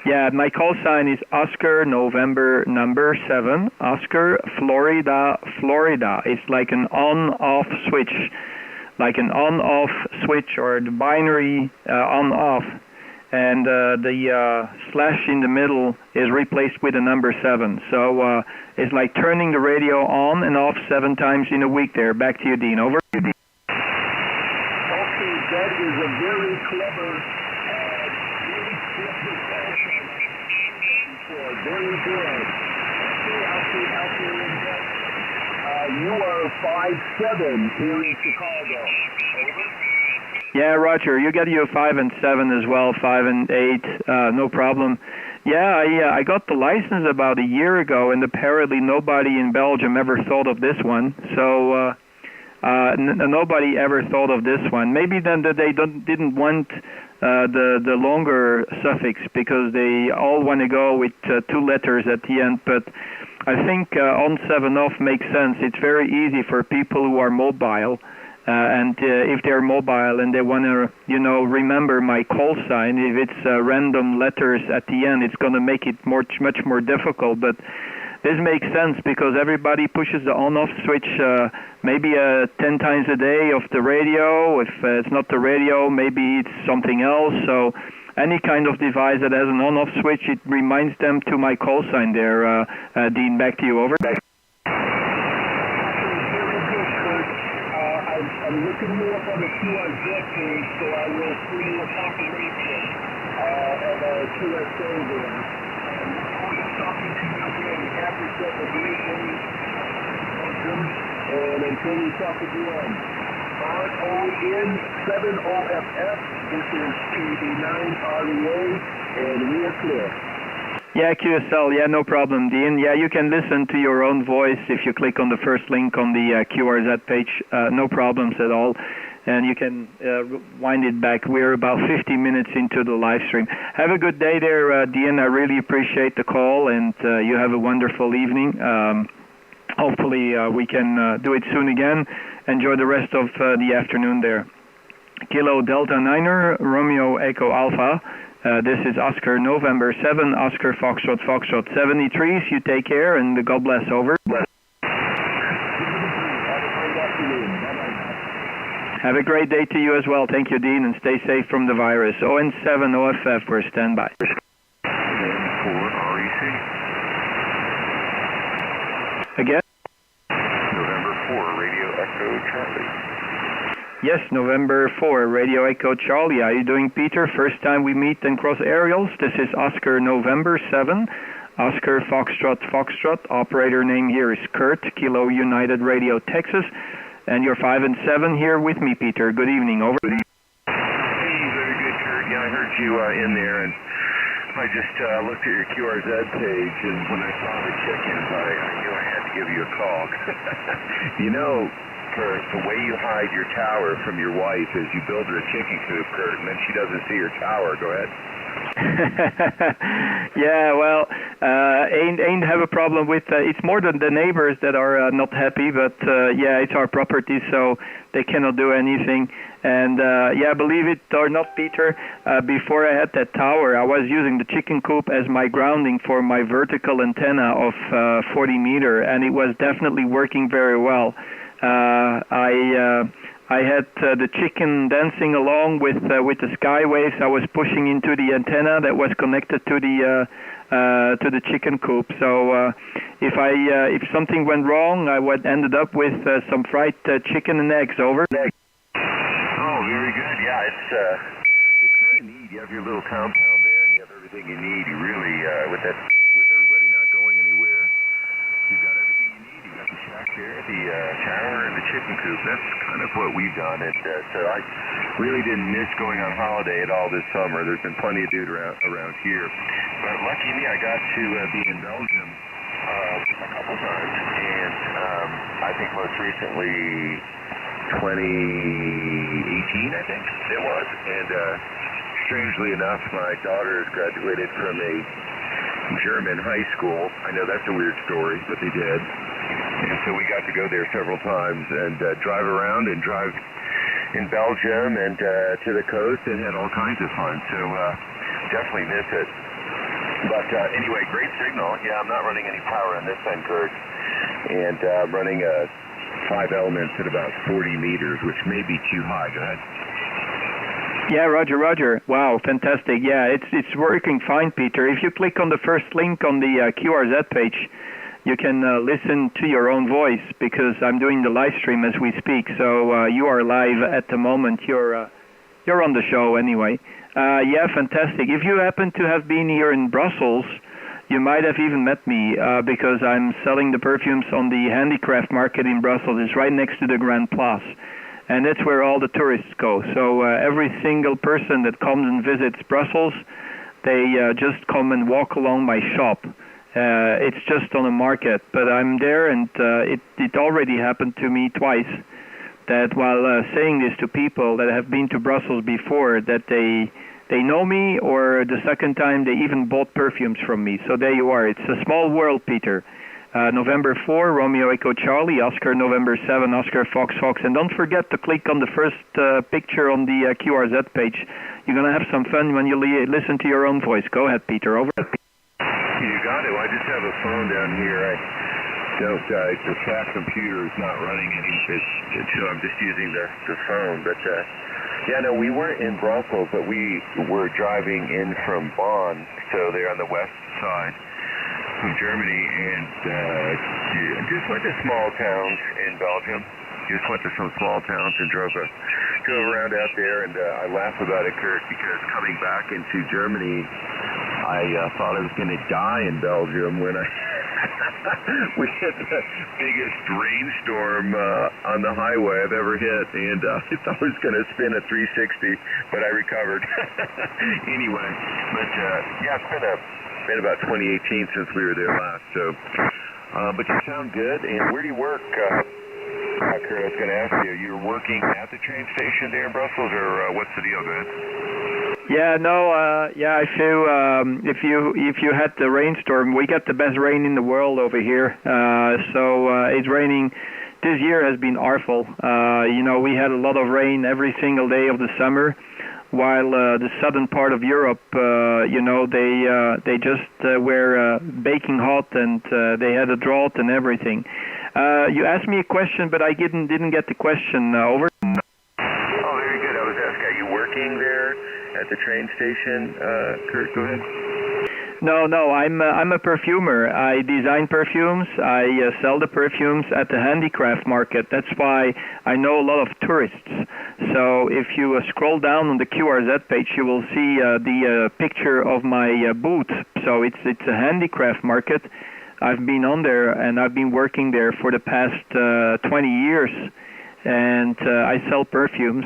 C: Yeah, my call sign is Oscar November number 7, Oscar Florida, Florida. It's like an on-off switch, like an on-off switch or the binary on-off. And the slash in the middle is replaced with a number 7. So it's like turning the radio on and off 7 times in a week there. Back to you, Dean. Over.
D: Okay, that is a very clever very good. You are 5'7" here in Chicago. Over.
C: Yeah, Roger, you got your 5 and 7 as well, 5 and 8, no problem. Yeah, I got the license about a year ago, and apparently nobody in Belgium ever thought of this one. So nobody ever thought of this one. Maybe then that they didn't want the longer suffix because they all want to go with 2 letters at the end. But I think on 7 off makes sense. It's very easy for people who are mobile. And if they're mobile and they want to, remember my call sign, if it's random letters at the end, it's going to make it much more difficult. But this makes sense because everybody pushes the on-off switch maybe 10 times a day of the radio. If it's not the radio, maybe it's something else. So any kind of device that has an on-off switch, it reminds them to my call sign there. Dean, back to you. Over.
D: I'm looking more up on the QRZ page, so I will see a confirmation of our QSO there. I'm talking to you again. Have yourself a great day. And until we talk again, RON 7OFF, this is KB9REA, and we are clear.
C: Yeah, QSL, yeah, no problem, Dean. Yeah, you can listen to your own voice if you click on the first link on the QRZ page. No problems at all. And you can wind it back. We're about 50 minutes into the live stream. Have a good day there, Dean. I really appreciate the call, and you have a wonderful evening. Hopefully we can do it soon again. Enjoy the rest of the afternoon there. Kilo Delta Niner, Romeo Echo Alpha. This is Oscar November 7, Oscar Foxtrot 73. You take care, and God bless. Over. Have a great day to you as well. Thank you, Dean, and stay safe from the virus. ON 7 OFF, we're standby. Again?
J: November 4, Radio Echo Charlie.
C: Yes, November 4, Radio Echo Charlie. How are you doing, Peter? First time we meet and cross aerials. This is Oscar November 7, Oscar Foxtrot. Operator name here is Kurt, Kilo United Radio, Texas. And you're 5 and 7 here with me, Peter. Good evening. Over.
J: Hey, very good, Kurt. Yeah, I heard you in there, and I just looked at your QRZ page, and when I saw the chickens, I knew I had to give you a call. Kurt, the way you hide your tower from your wife is you build her a chicken coop, Kurt, and then she doesn't see your tower. Go ahead.
C: Yeah, well, ain't have a problem with it's more than the neighbors that are not happy, but yeah, it's our property, so they cannot do anything. And yeah, believe it or not, Peter, before I had that tower, I was using the chicken coop as my grounding for my vertical antenna of 40 meter, and it was definitely working very well. I had the chicken dancing along with the skywaves. I was pushing into the antenna that was connected to the chicken coop. So if something went wrong, I ended up with some fried chicken and eggs. Over.
J: Oh, very good. Yeah, it's kind of neat. You have your little compound there, and you have everything you need. You really with everybody not going anywhere, you've got everything you need. You got the shack there, the tower, and the chicken coop. That's kind of what we've done. And so I really didn't miss going on holiday at all this summer. There's been plenty of dude around here. But lucky me, I got to be in Belgium a couple times, and I think most recently 2018, I think it was. And strangely enough, my daughter has graduated from a German high school. I know that's a weird story, but they did. And so we got to go there several times and drive around and drive in Belgium and to the coast and had all kinds of fun. So definitely miss it. But anyway, great signal. Yeah, I'm not running any power on this end, Kurt. And I'm running 5 elements at about 40 meters, which may be too high. Go ahead.
C: Yeah, Roger. Wow, fantastic. Yeah, it's working fine, Peter. If you click on the first link on the QRZ page, you can listen to your own voice because I'm doing the live stream as we speak. So you are live at the moment. You're on the show anyway. Yeah, fantastic. If you happen to have been here in Brussels, you might have even met me because I'm selling the perfumes on the handicraft market in Brussels. It's right next to the Grand Place. And that's where all the tourists go. So every single person that comes and visits Brussels They just come and walk along my shop. It's just on a market, but I'm there, and it already happened to me twice that while saying this to people that have been to Brussels before, that they know me, or the second time they even bought perfumes from me. So there you are. It's a small world, Peter. November 4, Romeo Echo Charlie, Oscar November 7, Oscar Fox Fox. And don't forget to click on the first picture on the QRZ page. You're going to have some fun when you listen to your own voice. Go ahead, Peter. Over.
J: You got it. I just have a phone down here. The fax computer is not running so I'm just using the phone. But yeah, no, we weren't in Brussels, but we were driving in from Bonn, so they're on the west side from Germany, and just went to small towns in Belgium. Just went to some small towns and drove around out there, and I laugh about it, Kurt, because coming back into Germany, I thought I was going to die in Belgium when we hit the biggest rainstorm on the highway I've ever hit, and I thought I was going to spin a 360, but I recovered. Anyway, but yeah, it's been about 2018 since we were there last, so, but you sound good. And where do you work, Kurt? I was going to ask you, you're working at the train station there in Brussels, or what's the deal, man?
C: Yeah, no, if you had the rainstorm, we got the best rain in the world over here. So it's raining. This year has been awful. We had a lot of rain every single day of the summer, while the southern part of Europe, they just were baking hot, and they had a drought and everything. You asked me a question, but I didn't get the question. Over.
J: Oh, very good. I was asking, are you working there at the train station? Kurt, go ahead.
C: No, I'm a perfumer. I design perfumes. I sell the perfumes at the handicraft market. That's why I know a lot of tourists. So if you scroll down on the QRZ page, you will see the picture of my booth. So it's a handicraft market. I've been on there, and I've been working there for the past 20 years, and I sell perfumes.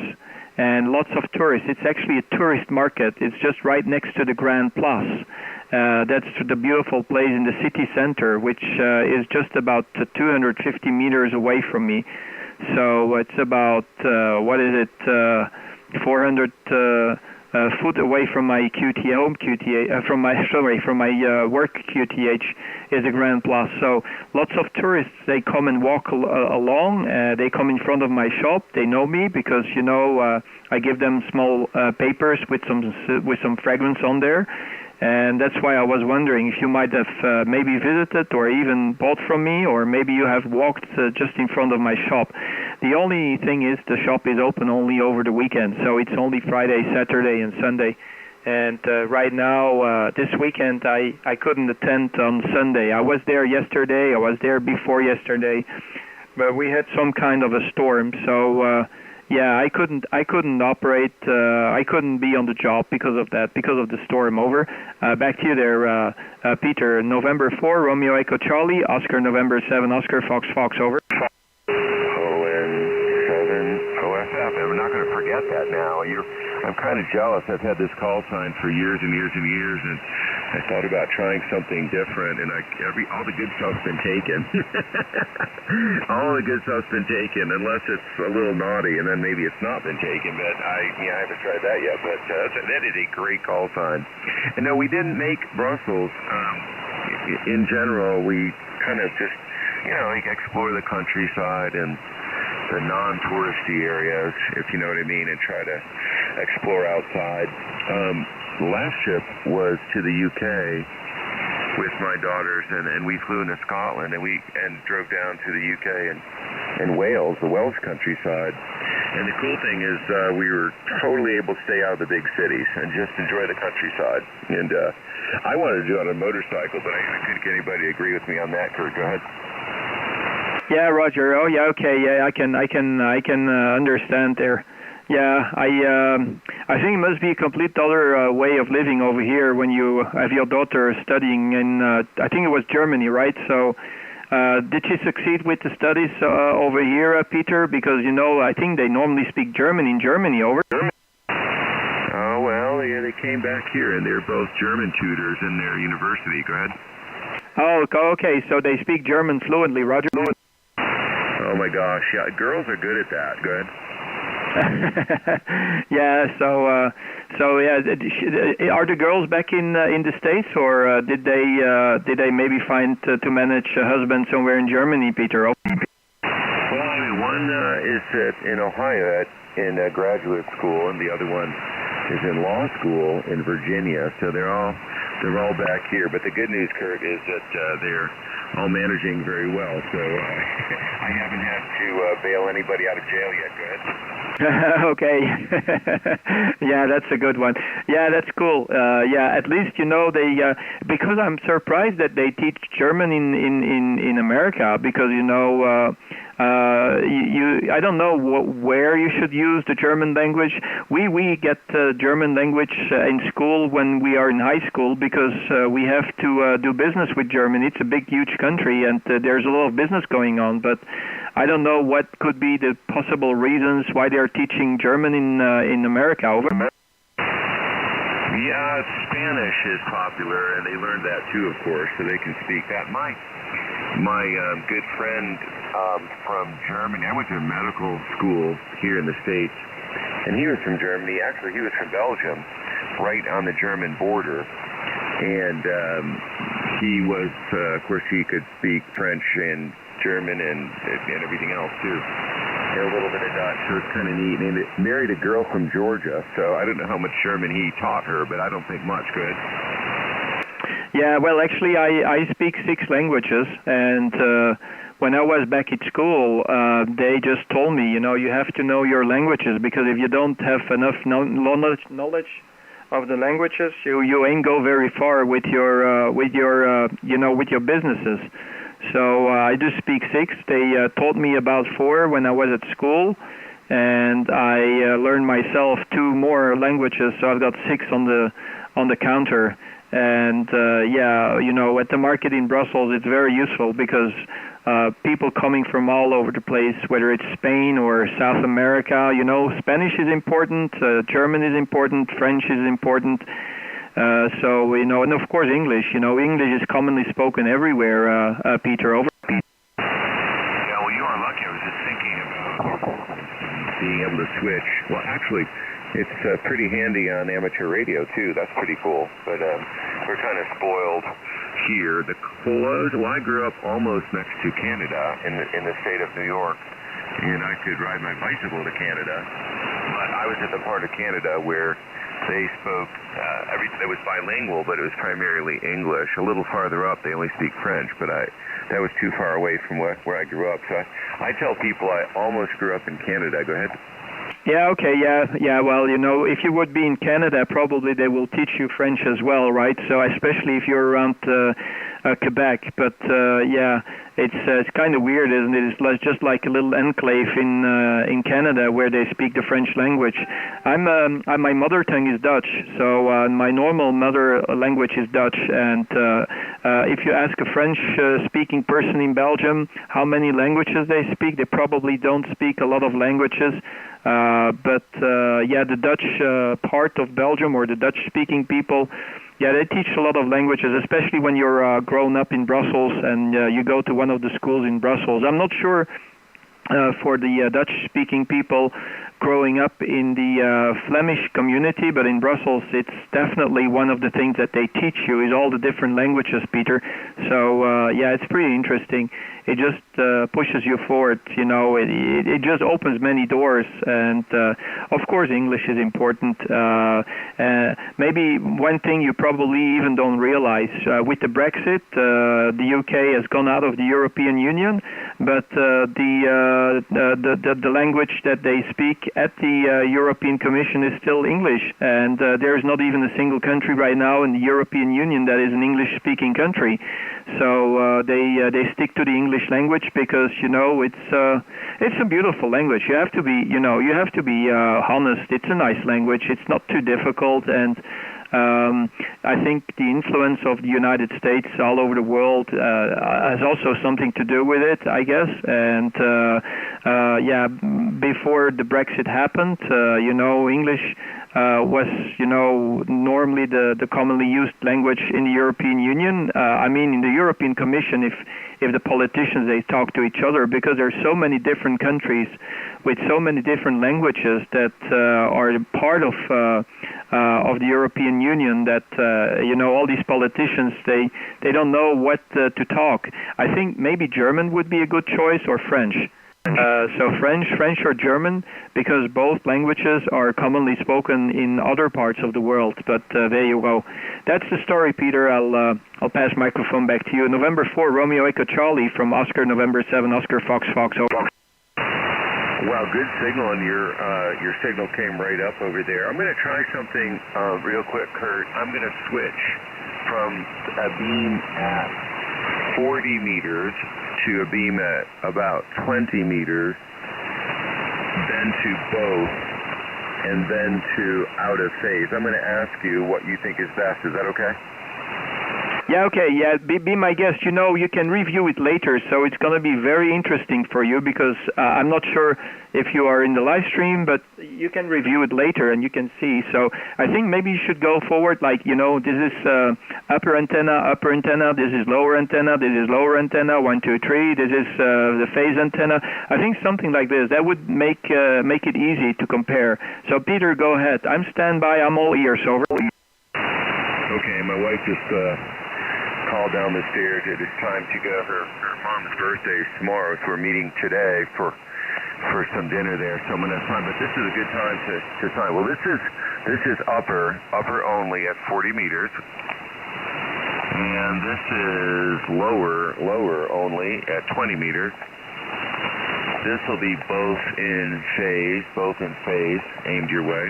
C: And lots of tourists. It's actually a tourist market. It's just right next to the Grand Place. That's the beautiful place in the city center, which is just about 250 meters away from me. So it's about 400 foot away from my from my work QTH is the Grand Place. So lots of tourists, they come and walk along. They come in front of my shop. They know me because I give them small papers with some fragrance on there. And that's why I was wondering if you might have maybe visited or even bought from me, or maybe you have walked just in front of my shop. The only thing is the shop is open only over the weekend, so it's only Friday, Saturday, and Sunday. And right now, this weekend, I couldn't attend on Sunday. I was there yesterday. I was there before yesterday, but we had some kind of a storm, so yeah, I couldn't operate. I couldn't be on the job because of that, because of the storm. Over. Back to you there, Peter. November 4, Romeo Echo Charlie, Oscar November 7, Oscar Fox Fox. Over.
J: ON7 OFF. I'm not going to forget that now. I'm kind of jealous. I've had this call sign for years and years and years, and I thought about trying something different, and all the good stuff's been taken. All the good stuff's been taken, unless it's a little naughty, and then maybe it's not been taken. But I haven't tried that yet. But that is a great call sign. And no, we didn't make Brussels. In general, we kind of just explore the countryside and the non-touristy areas, if you know what I mean, and try to explore outside. The last trip was to the UK with my daughters, and we flew into Scotland, and drove down to the UK and Wales, the Welsh countryside. And the cool thing is we were totally able to stay out of the big cities and just enjoy the countryside. And I wanted to do it on a motorcycle, but I couldn't get anybody to agree with me on that. Kurt, go ahead.
C: Yeah, Roger. Oh, yeah, okay. Yeah, I can understand there. Yeah, I think it must be a complete other way of living over here when you have your daughter studying in, I think it was Germany, right? So, did she succeed with the studies over here, Peter? Because, I think they normally speak German in Germany, over.
J: Oh, well, yeah, they came back here, and they're both German tutors in their university. Go ahead.
C: Oh, okay. So they speak German fluently, Roger.
J: Oh my gosh, yeah, girls are good at that. Go ahead.
C: Yeah. So yeah, are the girls back in the States, or did they maybe find to manage a husband somewhere in Germany, Peter?
J: Well, I mean, one is in Ohio in graduate school, and the other one is in law school in Virginia. So they're all back here. But the good news, Kurt, is that they're all managing very well. So I haven't had to bail anybody out of jail yet. Go ahead.
C: Okay. Yeah, that's a good one. Yeah, that's cool. Yeah, at least they because I'm surprised that they teach German in America, because I don't know where you should use the German language. We get German language in school when we are in high school, because we have to do business with Germany. It's a big, huge country, and there's a lot of business going on. But I don't know what could be the possible reasons why they're teaching German in America. Over.
J: Yeah, Spanish is popular, and they learned that too, of course, so they can speak that. My good friend from Germany, I went to a medical school here in the States, and he was from Germany. Actually, he was from Belgium, right on the German border, and he was, of course, he could speak French and German and everything else too, and a little bit of Dutch, so it's kind of neat. And he married a girl from Georgia, so I don't know how much German he taught her, but I don't think much. Good.
C: Yeah, well, actually, I speak 6 languages, and when I was back at school, they just told me, you have to know your languages, because if you don't have enough knowledge of the languages, you ain't go very far with your businesses. So I do speak 6. They taught me about 4 when I was at school, and I learned myself 2 more languages. So I've got 6 on the counter. And at the market in Brussels, it's very useful, because people coming from all over the place, whether it's Spain or South America, Spanish is important, German is important, French is important. And of course English. English is commonly spoken everywhere, Peter. Over.
J: Yeah, well, you are lucky. I was just thinking about being able to switch. Well, actually, it's pretty handy on amateur radio, too. That's pretty cool. But we're kind of spoiled here. Well, I grew up almost next to Canada in the state of New York, and I could ride my bicycle to Canada. But I was at the part of Canada where they spoke everything. It was bilingual, but it was primarily English. A little farther up, they only speak French, but that was too far away from where I grew up. So I tell people I almost grew up in Canada. Go ahead.
C: Yeah, okay, yeah. Well, if you would be in Canada, probably they will teach you French as well, right? So especially if you're around Quebec. But it's kind of weird, isn't it? It's just like a little enclave in Canada where they speak the French language. My mother tongue is Dutch, so my normal mother language is Dutch. And if you ask a French-speaking person in Belgium how many languages they speak, they probably don't speak a lot of languages. But the Dutch part of Belgium, or the Dutch-speaking people, they teach a lot of languages, especially when you're grown up in Brussels and you go to one of the schools in Brussels. I'm not sure for the Dutch-speaking people growing up in the Flemish community, but in Brussels, it's definitely one of the things that they teach you is all the different languages, Peter. So it's pretty interesting. It just pushes you forward, it just opens many doors, and of course English is important. Maybe one thing you probably even don't realize, with the Brexit, the UK has gone out of the European Union, but the language that they speak at the European Commission is still English, and there's not even a single country right now in the European Union that is an English-speaking country. So they stick to the English language because it's a beautiful language. You have to be honest. It's a nice language. It's not too difficult, and I think the influence of the United States all over the world has also something to do with it, I guess. And before the Brexit happened, English was, normally the commonly used language in the European Union. In the European Commission, if the politicians, they talk to each other, because there's so many different countries with so many different languages that are part of the European Union, that all these politicians, they don't know what to talk. I think maybe German would be a good choice, or French. So French or German, because both languages are commonly spoken in other parts of the world. But there you go. That's the story, Peter. I'll pass microphone back to you. November 4, Romeo Echo Charlie from Oscar. November 7, Oscar Fox Fox. Over.
J: Wow, good signal, and your signal came right up over there. I'm going to try something real quick, Kurt. I'm going to switch from a beam at 40 meters to a beam at about 20 meters, then to both, and then to out of phase. I'm going to ask you what you think is best. Is that okay?
C: Yeah, okay, yeah, be my guest. You can review it later, so it's going to be very interesting for you, because I'm not sure if you are in the live stream, but you can review it later and you can see. So I think maybe you should go forward, like, this is upper antenna, this is lower antenna, 1, 2, 3, this is the phase antenna. I think something like this. That would make it easy to compare. So Peter, go ahead. I'm standby. I'm all ears. Over.
J: Okay, my wife just called down the stairs. It is time to go. Her mom's birthday is tomorrow, so we're meeting today for some dinner there. So I'm going to sign, but this is a good time to sign. Well, this is upper only at 40 meters, and this is lower only at 20 meters. This will be both in phase, aimed your way.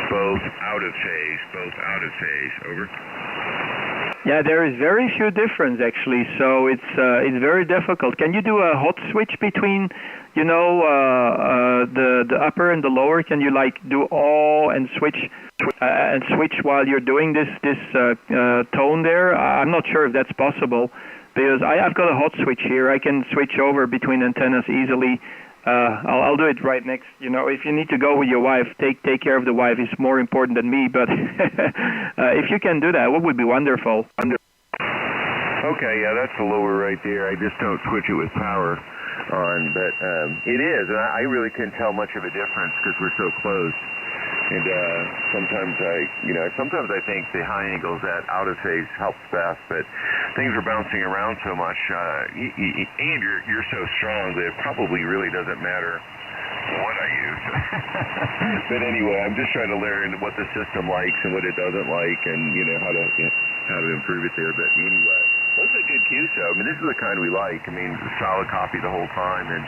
J: Both out of phase, over.
C: Yeah, there is very few difference, actually, so it's very difficult. Can you do a hot switch between, the upper and the lower? Can you do all and switch while you're doing this tone there? I'm not sure if that's possible, because I've got a hot switch here. I can switch over between antennas easily. I'll do it right next. If you need to go with your wife, take care of the wife. It's more important than me. But if you can do that, what would be wonderful?
J: Okay, yeah, that's the lower right there. I just don't switch it with power on, but it is, and I really couldn't tell much of a difference because we're so close. And sometimes I think the high angles at out of phase helps best, but things are bouncing around so much, and you're so strong that it probably really doesn't matter what I use. But anyway, I'm just trying to learn what the system likes and what it doesn't like, and how to improve it there. But anyway, those are good cues, though. This is the kind we like. Solid copy the whole time, and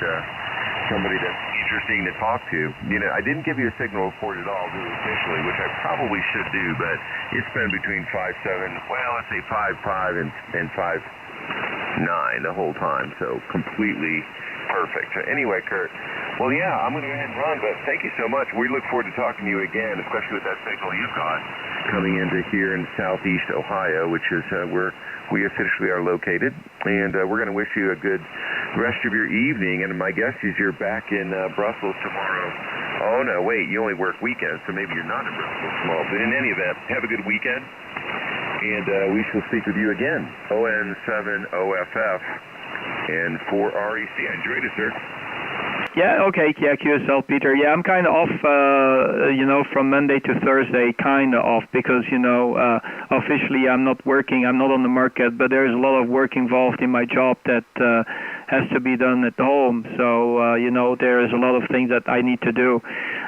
J: somebody that's interesting to talk to. I didn't give you a signal report at all, really officially, which I probably should do, but it's been between 5.7, let's say 5.5 and 5.9 the whole time, so completely perfect. So anyway, Kurt, well, yeah, I'm going to go ahead and run, but thank you so much. We look forward to talking to you again, especially with that signal you've got coming into here in southeast Ohio, which is where we officially are located, and we're going to wish you a good rest of your evening, and my guess is you're back in Brussels tomorrow. Oh, no, wait, you only work weekends, so maybe you're not in Brussels tomorrow, but in any event, have a good weekend, and we shall speak with you again. ON7OFF and 4REC. I enjoyed it, sir.
C: Yeah, okay, yeah, QSL, Peter. Yeah, I'm kind of off, from Monday to Thursday, kind of off, because, officially I'm not working, I'm not on the market, but there's a lot of work involved in my job that has to be done at home. So, there is a lot of things that I need to do.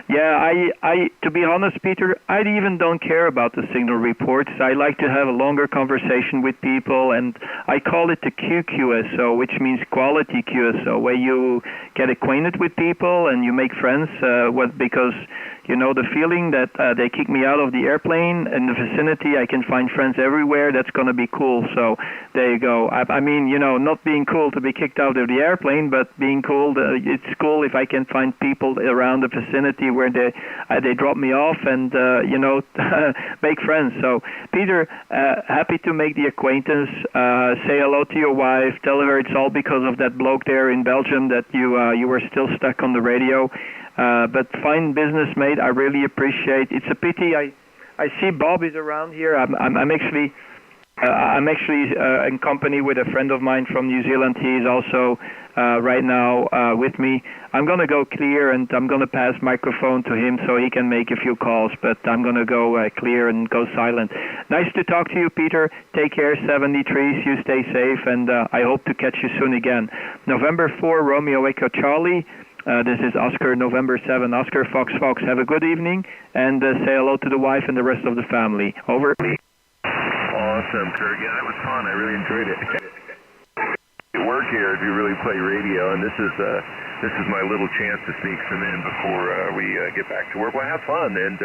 C: Yeah, I to be honest, Peter, I even don't care about the signal reports. I like to have a longer conversation with people, and I call it the QQSO, which means quality QSO, where you get acquainted with people and you make friends, because the feeling that they kick me out of the airplane in the vicinity, I can find friends everywhere, that's going to be cool. So there you go. Not being cool to be kicked out of the airplane, but being cool, it's cool if I can find people around the vicinity where they drop me off and, make friends. So, Peter, happy to make the acquaintance. Say hello to your wife. Tell her it's all because of that bloke there in Belgium that you were still stuck on the radio. But fine business, mate. I really appreciate. It's a pity I see Bob is around here. I'm actually in company with a friend of mine from New Zealand. He is also right now with me. I'm going to go clear, and I'm going to pass microphone to him so he can make a few calls, but I'm going to go clear and go silent. Nice to talk to you, Peter. Take care, 73s. You stay safe, and I hope to catch you soon again. November 4, Romeo Echo Charlie. This is Oscar, November 7, Oscar Fox Fox. Have a good evening, and say hello to the wife and the rest of the family. Over.
J: Awesome, Kurt. Yeah, that was fun. I really enjoyed it. At work here, if you really play radio, and this is my little chance to sneak some in before we get back to work. Well, have fun, and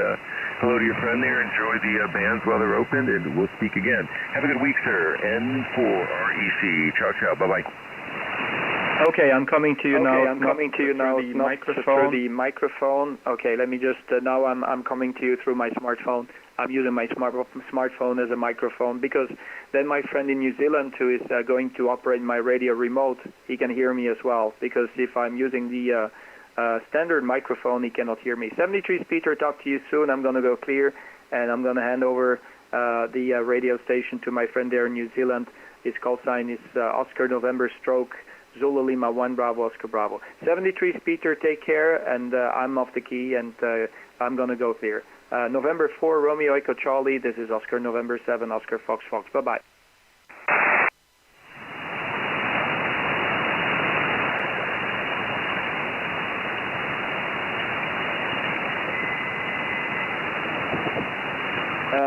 J: hello to your friend there. Enjoy the bands while they're open, and we'll speak again. Have a good week, sir. N4REC. Ciao, ciao. Bye-bye.
C: Okay, I'm coming to you now.
K: I'm coming to you now.
C: Through the
K: microphone. Okay, let me just. Now I'm coming to you through my smartphone. I'm using my smartphone as a microphone because then my friend in New Zealand who is going to operate my radio remote, he can hear me as well. Because if I'm using the standard microphone, he cannot hear me. 73 Peter, talk to you soon. I'm going to go clear, and I'm going to hand over the radio station to my friend there in New Zealand. His call sign is Oscar November Stroke Zulu Lima 1 Bravo Oscar Bravo. 73 Peter, take care, and I'm off the key, and I'm going to go clear. November 4 Romeo Echo Charlie, this is Oscar November 7 Oscar Fox Fox. Bye-bye.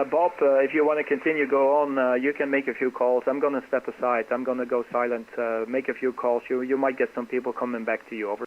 K: Bob, if you want to continue, go on. You can make a few calls. I'm going to step aside. I'm going to go silent. Make a few calls. You might get some people coming back to you. Over.